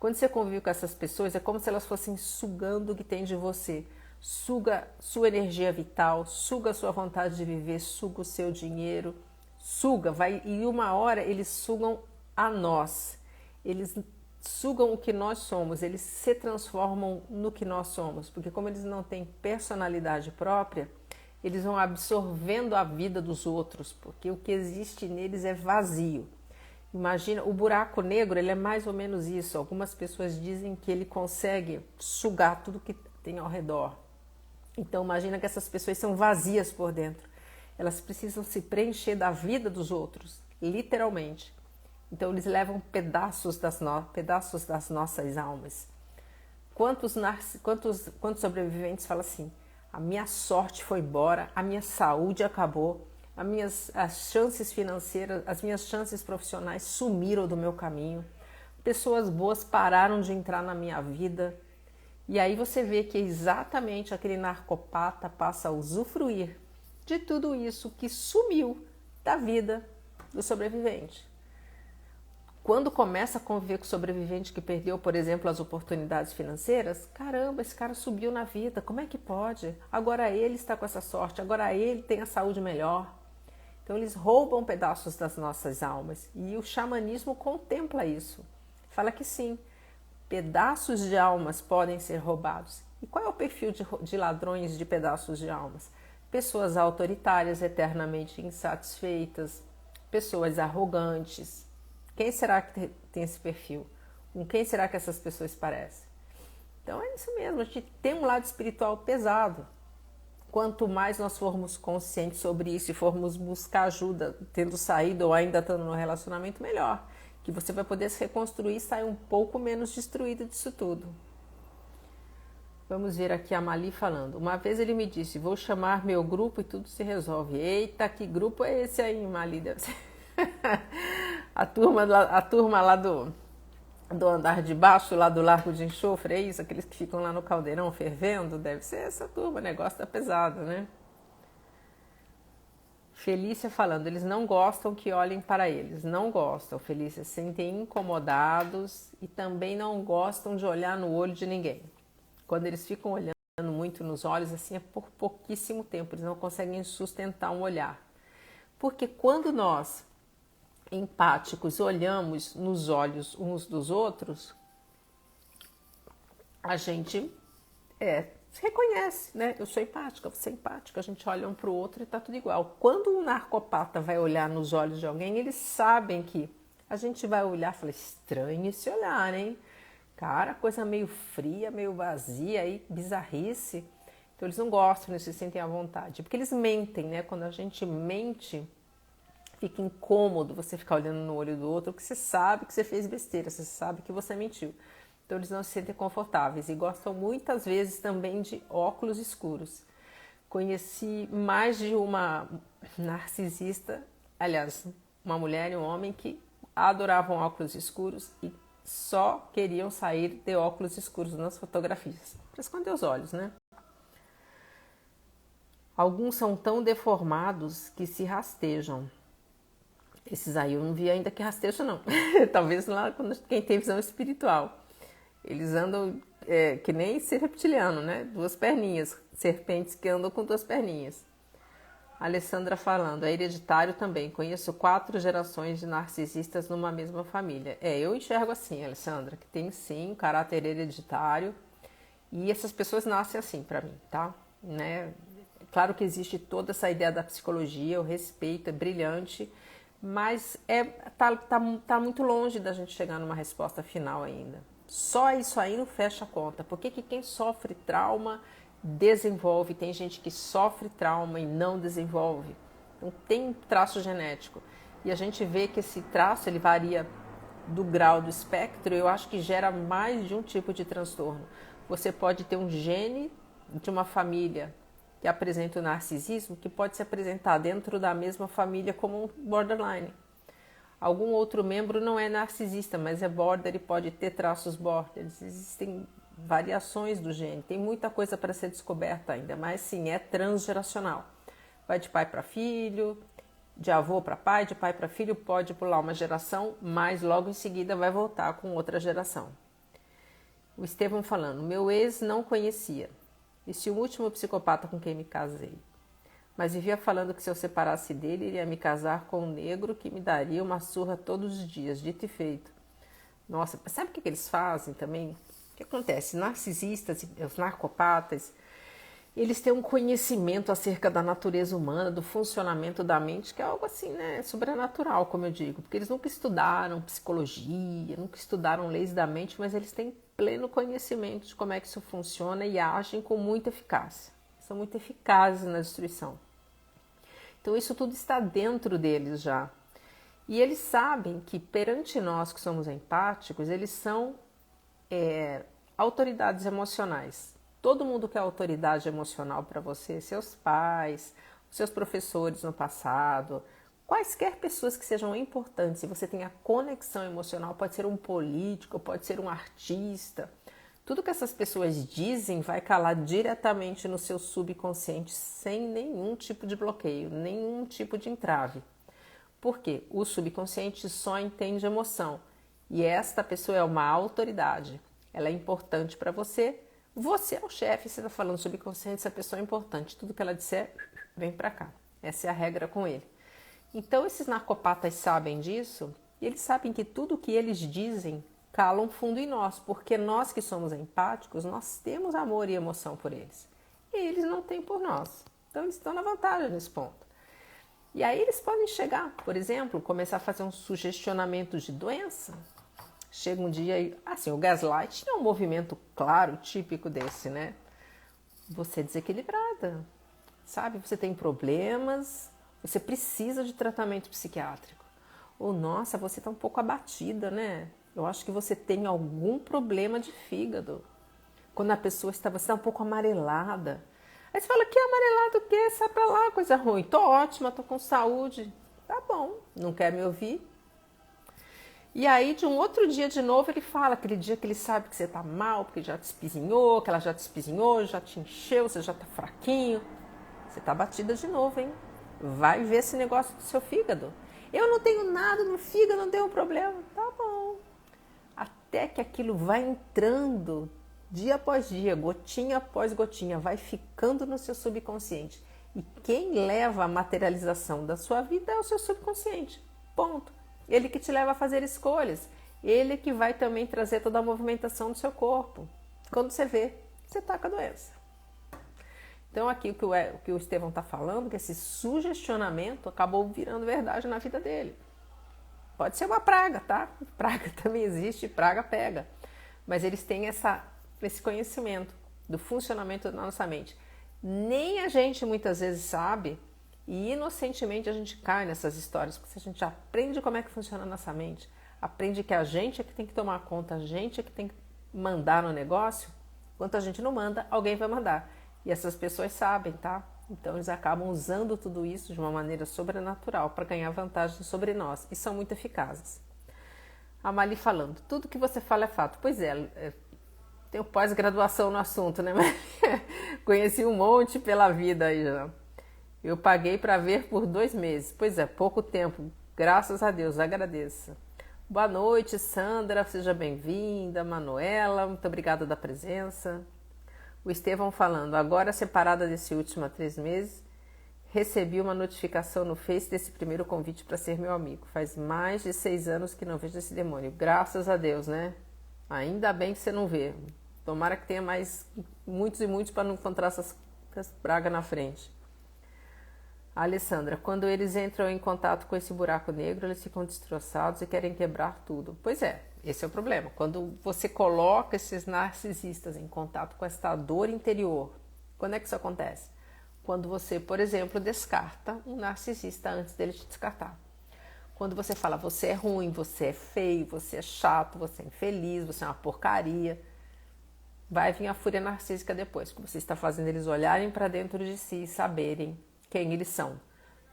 Quando você convive com essas pessoas, é como se elas fossem sugando o que tem de você. Suga sua energia vital, suga sua vontade de viver, suga o seu dinheiro, suga, vai, e uma hora eles sugam a nós. Eles sugam o que nós somos, eles se transformam no que nós somos, porque como eles não têm personalidade própria, eles vão absorvendo a vida dos outros, porque o que existe neles é vazio. Imagina, o buraco negro, ele é mais ou menos isso. Algumas pessoas dizem que ele consegue sugar tudo que tem ao redor. Então imagina que essas pessoas são vazias por dentro. Elas precisam se preencher da vida dos outros, literalmente. Então eles levam pedaços das nossas almas. Quantos sobreviventes falam assim, a minha sorte foi embora, a minha saúde acabou, as chances financeiras, as minhas chances profissionais sumiram do meu caminho, pessoas boas pararam de entrar na minha vida. E aí você vê que exatamente aquele narcopata passa a usufruir de tudo isso que sumiu da vida do sobrevivente. Quando começa a conviver com o sobrevivente que perdeu, por exemplo, as oportunidades financeiras, caramba, esse cara subiu na vida, como é que pode? Agora ele está com essa sorte, agora ele tem a saúde melhor. Então eles roubam pedaços das nossas almas e o xamanismo contempla isso. Fala que sim, pedaços de almas podem ser roubados. E qual é o perfil de ladrões de pedaços de almas? Pessoas autoritárias, eternamente insatisfeitas, pessoas arrogantes. Quem será que tem esse perfil? Com quem será que essas pessoas parecem? Então é isso mesmo, a gente tem um lado espiritual pesado. Quanto mais nós formos conscientes sobre isso e formos buscar ajuda, tendo saído ou ainda estando no relacionamento, melhor. Que você vai poder se reconstruir e sair um pouco menos destruído disso tudo. Vamos ver aqui a Mali falando. Uma vez ele me disse, vou chamar meu grupo e tudo se resolve. Eita, que grupo é esse aí, Mali? Deve ser a turma lá do andar de baixo, lá do Largo de Enxofre, é isso? Aqueles que ficam lá no caldeirão fervendo? Deve ser essa turma, o negócio tá pesado, né? Felícia falando, eles não gostam que olhem para eles, não gostam, Felícia, se sentem incomodados e também não gostam de olhar no olho de ninguém. Quando eles ficam olhando muito nos olhos, assim é por pouquíssimo tempo, eles não conseguem sustentar um olhar. Porque quando nós, empáticos, olhamos nos olhos uns dos outros, a gente se reconhece, né? Eu sou empática, você é empática, a gente olha um para o outro e tá tudo igual. Quando um narcopata vai olhar nos olhos de alguém, eles sabem que a gente vai olhar e fala, estranho esse olhar, hein? Cara, coisa meio fria, meio vazia, aí, bizarrice. Então eles não gostam, eles se sentem à vontade. Porque eles mentem, né? Quando a gente mente, fica incômodo você ficar olhando no olho do outro, porque você sabe que você fez besteira, você sabe que você mentiu. Então eles não se sentem confortáveis e gostam muitas vezes também de óculos escuros. Conheci mais de uma narcisista, aliás, uma mulher e um homem que adoravam óculos escuros e só queriam sair de óculos escuros nas fotografias, para esconder os olhos, né? Alguns são tão deformados que se rastejam. Esses aí eu não vi ainda que rastejam, não. Talvez lá quem tem visão espiritual. Eles andam que nem ser reptiliano, né? Duas perninhas, serpentes que andam com duas perninhas. A Alessandra falando, é hereditário também. Conheço 4 gerações de narcisistas numa mesma família. Eu enxergo assim, Alessandra, que tem sim um caráter hereditário. E essas pessoas nascem assim para mim, tá? Né? Claro que existe toda essa ideia da psicologia, eu respeito, é brilhante, mas tá muito longe da gente chegar numa resposta final ainda. Só isso aí não fecha a conta. Por que quem sofre trauma desenvolve? Tem gente que sofre trauma e não desenvolve. Então tem um traço genético. E a gente vê que esse traço ele varia do grau do espectro, eu acho que gera mais de um tipo de transtorno. Você pode ter um gene de uma família que apresenta o narcisismo que pode se apresentar dentro da mesma família como um borderline. Algum outro membro não é narcisista, mas é border e pode ter traços border. Existem variações do gene, tem muita coisa para ser descoberta ainda, mas sim, é transgeracional. Vai de pai para filho, de avô para pai, de pai para filho, pode pular uma geração, mas logo em seguida vai voltar com outra geração. O Estevão falando, meu ex não conhecia. Esse último psicopata com quem me casei. Mas vivia falando que se eu separasse dele, iria me casar com um negro que me daria uma surra todos os dias, dito e feito. Nossa, sabe o que eles fazem também? O que acontece? Narcisistas, os narcopatas, eles têm um conhecimento acerca da natureza humana, do funcionamento da mente, que é algo assim, né, sobrenatural, como eu digo. Porque eles nunca estudaram psicologia, nunca estudaram leis da mente, mas eles têm pleno conhecimento de como é que isso funciona e agem com muita eficácia. São muito eficazes na destruição. Então isso tudo está dentro deles já. E eles sabem que perante nós que somos empáticos, eles são autoridades emocionais. Todo mundo que é autoridade emocional para você, seus pais, seus professores no passado, quaisquer pessoas que sejam importantes e você tenha conexão emocional, pode ser um político, pode ser um artista. Tudo que essas pessoas dizem vai calar diretamente no seu subconsciente sem nenhum tipo de bloqueio, nenhum tipo de entrave. Por quê? O subconsciente só entende emoção e esta pessoa é uma autoridade. Ela é importante para você. Você é o chefe, você está falando subconsciente, essa pessoa é importante. Tudo que ela disser, vem para cá. Essa é a regra com ele. Então, esses narcopatas sabem disso e eles sabem que tudo que eles dizem cala um fundo em nós, porque nós que somos empáticos, nós temos amor e emoção por eles. E eles não têm por nós. Então, eles estão na vantagem nesse ponto. E aí eles podem chegar, por exemplo, começar a fazer um sugestionamento de doença. Chega um dia e, assim, o gaslight é um movimento claro, típico desse, né? Você é desequilibrada, sabe? Você tem problemas, você precisa de tratamento psiquiátrico. Ou, nossa, você está um pouco abatida, né? Eu acho que você tem algum problema de fígado. Quando a pessoa está, você está um pouco amarelada. Aí você fala, que amarelado o quê? Sai pra lá, coisa ruim. Tô ótima, tô com saúde. Tá bom, não quer me ouvir? E aí, de um outro dia de novo, ele fala, aquele dia que ele sabe que você tá mal, porque já te espizinhou, que ela já te espizinhou, já te encheu, você já tá fraquinho. Você tá batida de novo, hein? Vai ver esse negócio do seu fígado. Eu não tenho nada no fígado, não tenho problema. Tá bom. Até que aquilo vai entrando dia após dia, gotinha após gotinha, vai ficando no seu subconsciente. E quem leva a materialização da sua vida é o seu subconsciente. Ponto. Ele que te leva a fazer escolhas. Ele que vai também trazer toda a movimentação do seu corpo. Quando você vê, você está com a doença. Então aqui o que o Estevão está falando, que esse sugestionamento acabou virando verdade na vida dele. Pode ser uma praga, tá? Praga também existe, praga pega. Mas eles têm esse conhecimento do funcionamento da nossa mente. Nem a gente muitas vezes sabe e inocentemente a gente cai nessas histórias, porque se a gente aprende como é que funciona a nossa mente, aprende que a gente é que tem que tomar conta, a gente é que tem que mandar no negócio, enquanto a gente não manda, alguém vai mandar. E essas pessoas sabem, tá? Então eles acabam usando tudo isso de uma maneira sobrenatural para ganhar vantagem sobre nós e são muito eficazes. A Mali falando, tudo que você fala é fato. Pois é, tenho pós-graduação no assunto, né? Conheci um monte pela vida aí já. Eu paguei para ver por 2 meses. Pois é, pouco tempo. Graças a Deus, agradeço. Boa noite, Sandra. Seja bem-vinda. Manuela, muito obrigada da presença. O Estevão falando, agora separada desse último há 3 meses, recebi uma notificação no Face desse primeiro convite para ser meu amigo. Faz mais de 6 anos que não vejo esse demônio. Graças a Deus, né? Ainda bem que você não vê. Tomara que tenha mais muitos e muitos para não encontrar essas pragas na frente. A Alessandra, quando eles entram em contato com esse buraco negro, eles ficam destroçados e querem quebrar tudo. Pois é, esse é o problema. Quando você coloca esses narcisistas em contato com essa dor interior, quando é que isso acontece? Quando você, por exemplo, descarta um narcisista antes dele te descartar. Quando você fala, você é ruim, você é feio, você é chato, você é infeliz, você é uma porcaria, vai vir a fúria narcísica depois, porque você está fazendo eles olharem para dentro de si e saberem quem eles são.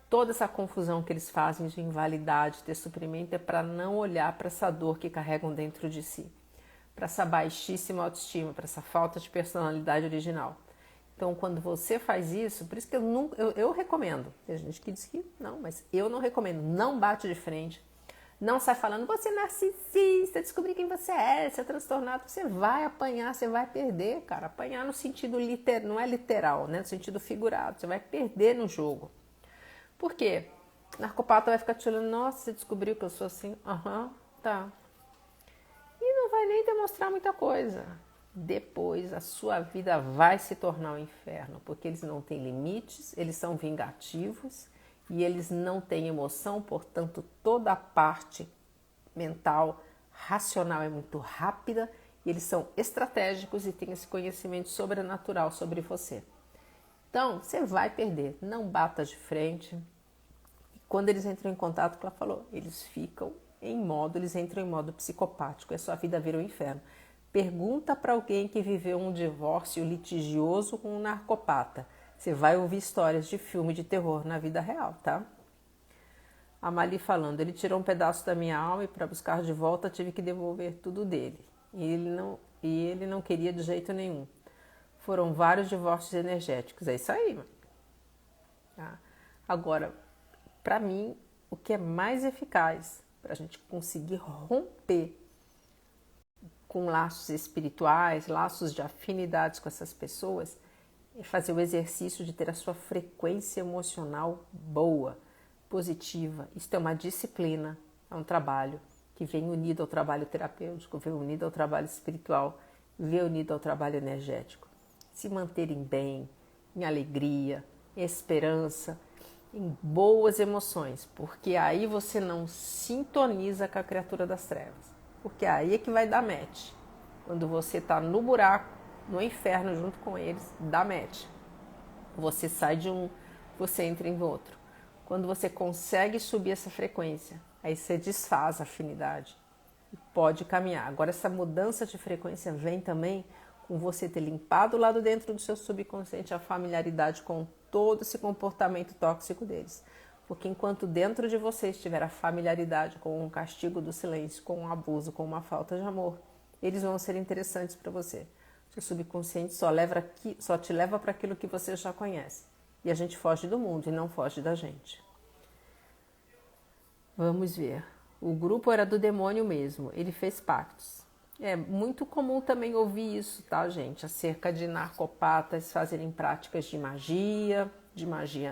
Toda essa confusão que eles fazem de invalidade, de suprimento, é para não olhar para essa dor que carregam dentro de si, para essa baixíssima autoestima, para essa falta de personalidade original. Então, quando você faz isso, por isso que eu recomendo. Tem gente que diz que não, mas eu não recomendo. Não bate de frente. Não sai falando, você é narcisista, descobri quem você é transtornado. Você vai apanhar, você vai perder, cara. Apanhar no sentido literal, não é literal, né? No sentido figurado. Você vai perder no jogo. Por quê? O narcopata vai ficar te olhando, nossa, você descobriu que eu sou assim? Aham, tá. E não vai nem demonstrar muita coisa. Depois a sua vida vai se tornar um inferno, porque eles não têm limites, eles são vingativos e eles não têm emoção, portanto toda a parte mental, racional é muito rápida e eles são estratégicos e têm esse conhecimento sobrenatural sobre você. Então, você vai perder, não bata de frente. Quando eles entram em contato, como ela falou, eles entram em modo psicopático, e a sua vida vira um inferno. Pergunta para alguém que viveu um divórcio litigioso com um narcopata. Você vai ouvir histórias de filme de terror na vida real, tá? A Mali falando, ele tirou um pedaço da minha alma e para buscar de volta tive que devolver tudo dele. E ele não queria de jeito nenhum. Foram vários divórcios energéticos. É isso aí, mano. Tá? Agora, para mim, o que é mais eficaz para a gente conseguir romper com laços espirituais, laços de afinidades com essas pessoas, é fazer o exercício de ter a sua frequência emocional boa, positiva. Isso é uma disciplina, é um trabalho que vem unido ao trabalho terapêutico, vem unido ao trabalho espiritual, vem unido ao trabalho energético. Se manterem bem, em alegria, em esperança, em boas emoções, porque aí você não sintoniza com a criatura das trevas. Porque aí é que vai dar match. Quando você está no buraco, no inferno junto com eles, dá match. Você sai de um, você entra em outro. Quando você consegue subir essa frequência, aí você desfaz a afinidade e pode caminhar. Agora essa mudança de frequência vem também com você ter limpado lá dentro do seu subconsciente a familiaridade com todo esse comportamento tóxico deles. Porque enquanto dentro de você estiver a familiaridade com o castigo do silêncio, com o abuso, com uma falta de amor, eles vão ser interessantes para você. Seu subconsciente só te leva para aquilo que você já conhece. E a gente foge do mundo e não foge da gente. Vamos ver. O grupo era do demônio mesmo, ele fez pactos. É muito comum também ouvir isso, tá, gente? Acerca de narcopatas fazerem práticas de magia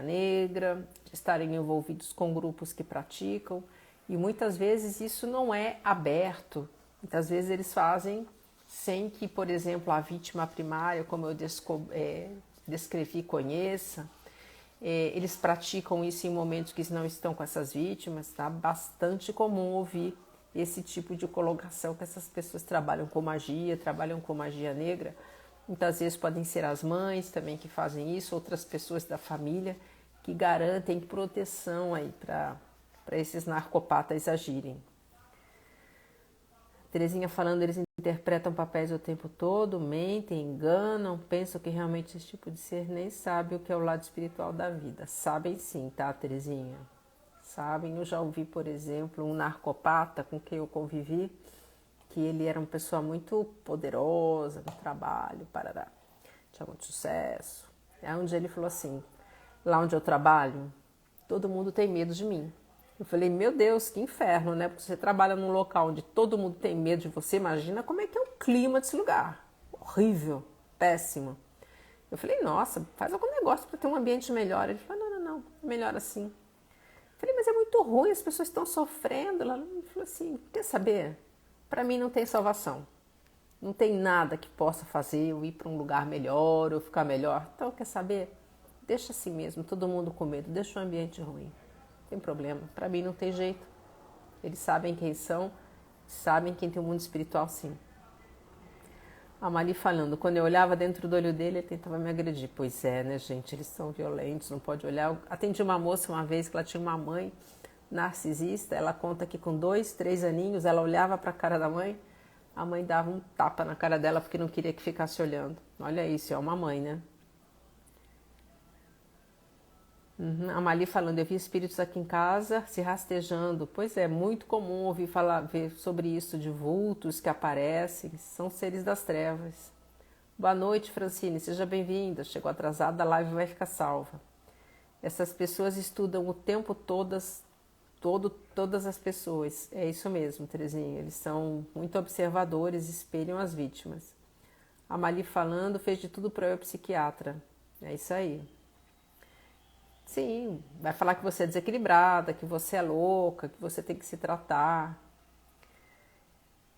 negra, de estarem envolvidos com grupos que praticam. E muitas vezes isso não é aberto. Muitas vezes eles fazem sem que, por exemplo, a vítima primária, como eu descrevi, conheça. Eles praticam isso em momentos que não estão com essas vítimas. Tá bastante comum ouvir esse tipo de colocação que essas pessoas trabalham com magia negra. Muitas vezes podem ser as mães também que fazem isso, outras pessoas da família que garantem proteção aí para esses narcopatas agirem. Terezinha falando, eles interpretam papéis o tempo todo, mentem, enganam, pensam que realmente esse tipo de ser nem sabe o que é o lado espiritual da vida. Sabem sim, tá, Terezinha? Sabem, eu já ouvi, por exemplo, um narcopata com quem eu convivi, que ele era uma pessoa muito poderosa no trabalho, parará. Tinha muito sucesso. Aí um dia ele falou assim, lá onde eu trabalho, todo mundo tem medo de mim. Eu falei, meu Deus, que inferno, né? Porque você trabalha num local onde todo mundo tem medo de você, imagina como é que é o clima desse lugar. Horrível, péssimo. Eu falei, nossa, faz algum negócio para ter um ambiente melhor. Ele falou, não, é melhor assim. Eu falei, mas é muito ruim, as pessoas estão sofrendo. Ela falou assim, quer saber? Para mim não tem salvação. Não tem nada que possa fazer eu ir para um lugar melhor ou ficar melhor. Então, quer saber? Deixa assim mesmo, todo mundo com medo, deixa o ambiente ruim. Não tem problema, para mim não tem jeito. Eles sabem quem são, sabem quem tem o mundo espiritual sim. A Mali falando, quando eu olhava dentro do olho dele, ele tentava me agredir. Pois é, né, gente, eles são violentos, não pode olhar. Eu atendi uma moça uma vez que ela tinha uma mãe narcisista, ela conta que com 2, 3 aninhos, ela olhava para a cara da mãe, a mãe dava um tapa na cara dela porque não queria que ficasse olhando. Olha isso, é uma mãe, né? A Mali falando, eu vi espíritos aqui em casa se rastejando. Pois é, muito comum ouvir falar, ver sobre isso de vultos que aparecem, são seres das trevas. Boa noite, Francine, seja bem-vinda. Chegou atrasada, a live vai ficar salva. Essas pessoas estudam o tempo todas as pessoas. É isso mesmo, Terezinha. Eles são muito observadores, espelham as vítimas. A Mali falando, fez de tudo para eu psiquiatra. É isso aí. Sim, vai falar que você é desequilibrada, que você é louca, que você tem que se tratar.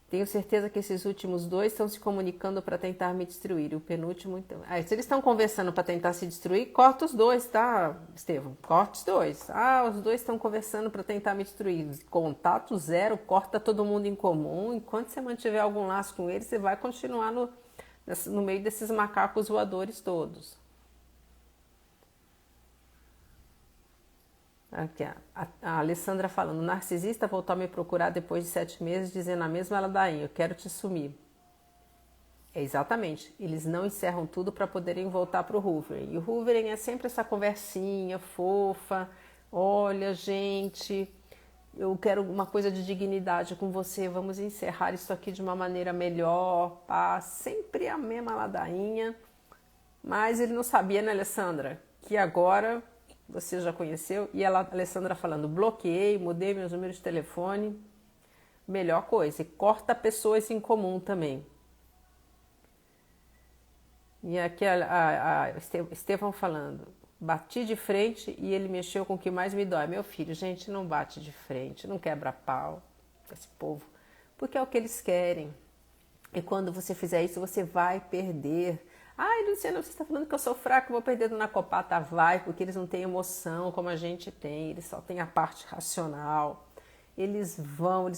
Tenho certeza que esses últimos 2 estão se comunicando para tentar me destruir. O penúltimo, então. Se eles estão conversando para tentar se destruir, corta os 2, tá, Estevão? Corta os 2. Os 2 estão conversando para tentar me destruir. Contato 0, corta todo mundo em comum. Enquanto você mantiver algum laço com eles, você vai continuar no meio desses macacos voadores todos. Aqui, a Alessandra falando, narcisista voltou a me procurar depois de 7 meses, dizendo a mesma ladainha, eu quero te sumir. É exatamente, eles não encerram tudo para poderem voltar para o hoovering. E o hoovering é sempre essa conversinha fofa, olha gente, eu quero uma coisa de dignidade com você, vamos encerrar isso aqui de uma maneira melhor, pá, sempre a mesma ladainha. Mas ele não sabia, né, Alessandra, que agora... Você já conheceu? E a Alessandra falando, bloqueei, mudei meus números de telefone. Melhor coisa. E corta pessoas em comum também. E aqui a Estevão falando, bati de frente e ele mexeu com o que mais me dói. Meu filho, gente, não bate de frente, não quebra pau com esse povo. Porque é o que eles querem. E quando você fizer isso, você vai perder. Luciana, você está falando que eu sou fraca, vou perder do Nacopata. Vai, porque eles não têm emoção como a gente tem, eles só têm a parte racional. Eles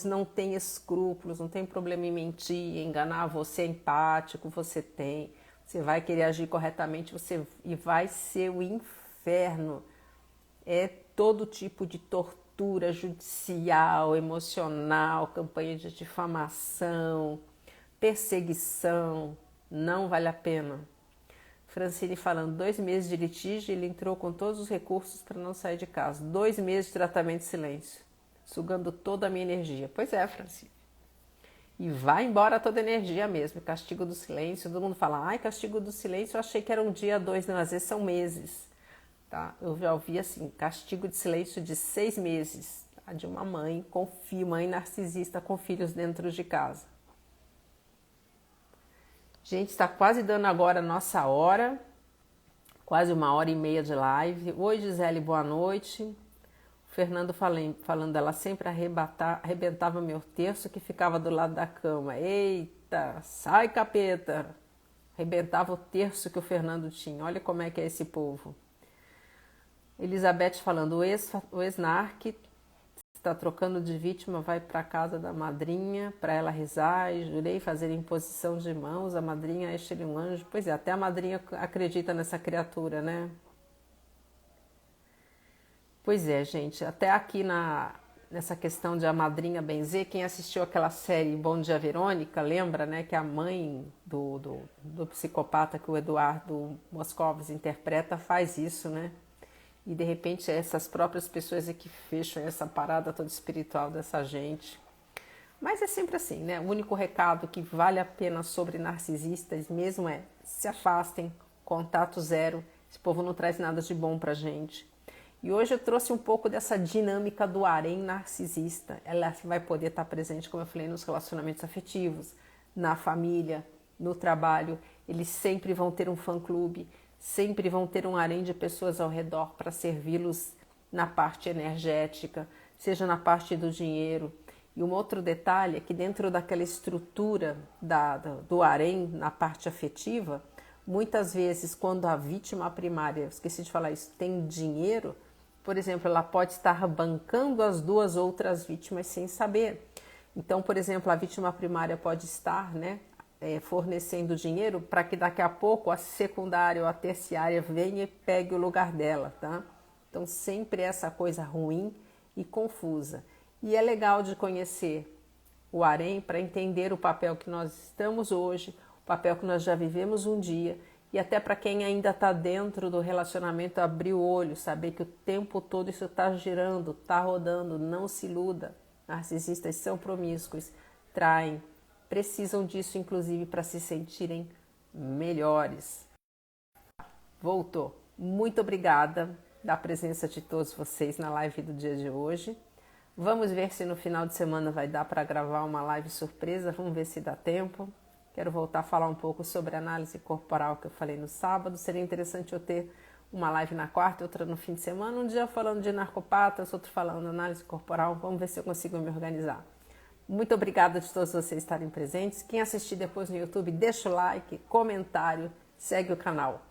não têm escrúpulos, não tem problema em mentir, enganar você, é empático, você tem. Você vai querer agir corretamente e vai ser o inferno. É todo tipo de tortura judicial, emocional, campanha de difamação, perseguição, não vale a pena. Francine falando, 2 meses de litígio, ele entrou com todos os recursos para não sair de casa. 2 meses de tratamento de silêncio, sugando toda a minha energia. Pois é, Francine. E vai embora toda a energia mesmo. Castigo do silêncio, todo mundo fala, castigo do silêncio, eu achei que era um dia, 2, não, às vezes são meses. Tá? Eu já ouvi assim, castigo de silêncio de 6 meses, tá? De uma mãe mãe narcisista com filhos dentro de casa. Gente, está quase dando agora a nossa hora, quase 1h30 de live. Oi, Gisele, boa noite. O Fernando falando, ela sempre arrebentava meu terço que ficava do lado da cama. Eita, sai capeta! Arrebentava o terço que o Fernando tinha. Olha como é que é esse povo. Elizabeth falando, o ex-narc está trocando de vítima, vai para casa da madrinha para ela rezar e jurei fazer imposição de mãos, a madrinha enche-lhe um anjo. Pois é, até a madrinha acredita nessa criatura, né? Pois é, gente, até aqui nessa questão de a madrinha benzer, quem assistiu aquela série Bom Dia Verônica, lembra, né, que a mãe do psicopata que o Eduardo Moscovitz interpreta faz isso, né? E de repente essas próprias pessoas é que fecham essa parada toda espiritual dessa gente. Mas é sempre assim, né? O único recado que vale a pena sobre narcisistas mesmo é se afastem, contato 0. Esse povo não traz nada de bom pra gente. E hoje eu trouxe um pouco dessa dinâmica do harém narcisista. Ela vai poder estar presente, como eu falei, nos relacionamentos afetivos, na família, no trabalho. Eles sempre vão ter um fã-clube. sempre vão ter um harém de pessoas ao redor para servi-los na parte energética, seja na parte do dinheiro. E um outro detalhe é que dentro daquela estrutura do harém, na parte afetiva, muitas vezes quando a vítima primária, esqueci de falar isso, tem dinheiro, por exemplo, ela pode estar bancando as duas outras vítimas sem saber. Então, por exemplo, a vítima primária pode estar, fornecendo dinheiro para que daqui a pouco a secundária ou a terciária venha e pegue o lugar dela, tá? Então, sempre essa coisa ruim e confusa. E é legal de conhecer o harém para entender o papel que nós estamos hoje, o papel que nós já vivemos um dia, e até para quem ainda está dentro do relacionamento abrir o olho, saber que o tempo todo isso está girando, está rodando, não se iluda. Narcisistas são promíscuos, traem, precisam disso inclusive para se sentirem melhores. Voltou. Muito obrigada da presença de todos vocês na live do dia de hoje. Vamos ver se no final de semana vai dar para gravar uma live surpresa, vamos ver se dá tempo. Quero voltar a falar um pouco sobre análise corporal que eu falei no sábado. Seria interessante eu ter uma live na quarta e outra no fim de semana. Um dia falando de narcopatas, outro falando de análise corporal. Vamos ver se eu consigo me organizar. Muito obrigada de todos vocês estarem presentes. Quem assistir depois no YouTube, deixa o like, comentário, segue o canal.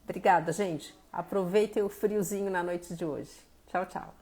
Obrigada, gente. Aproveitem o friozinho na noite de hoje. Tchau, tchau.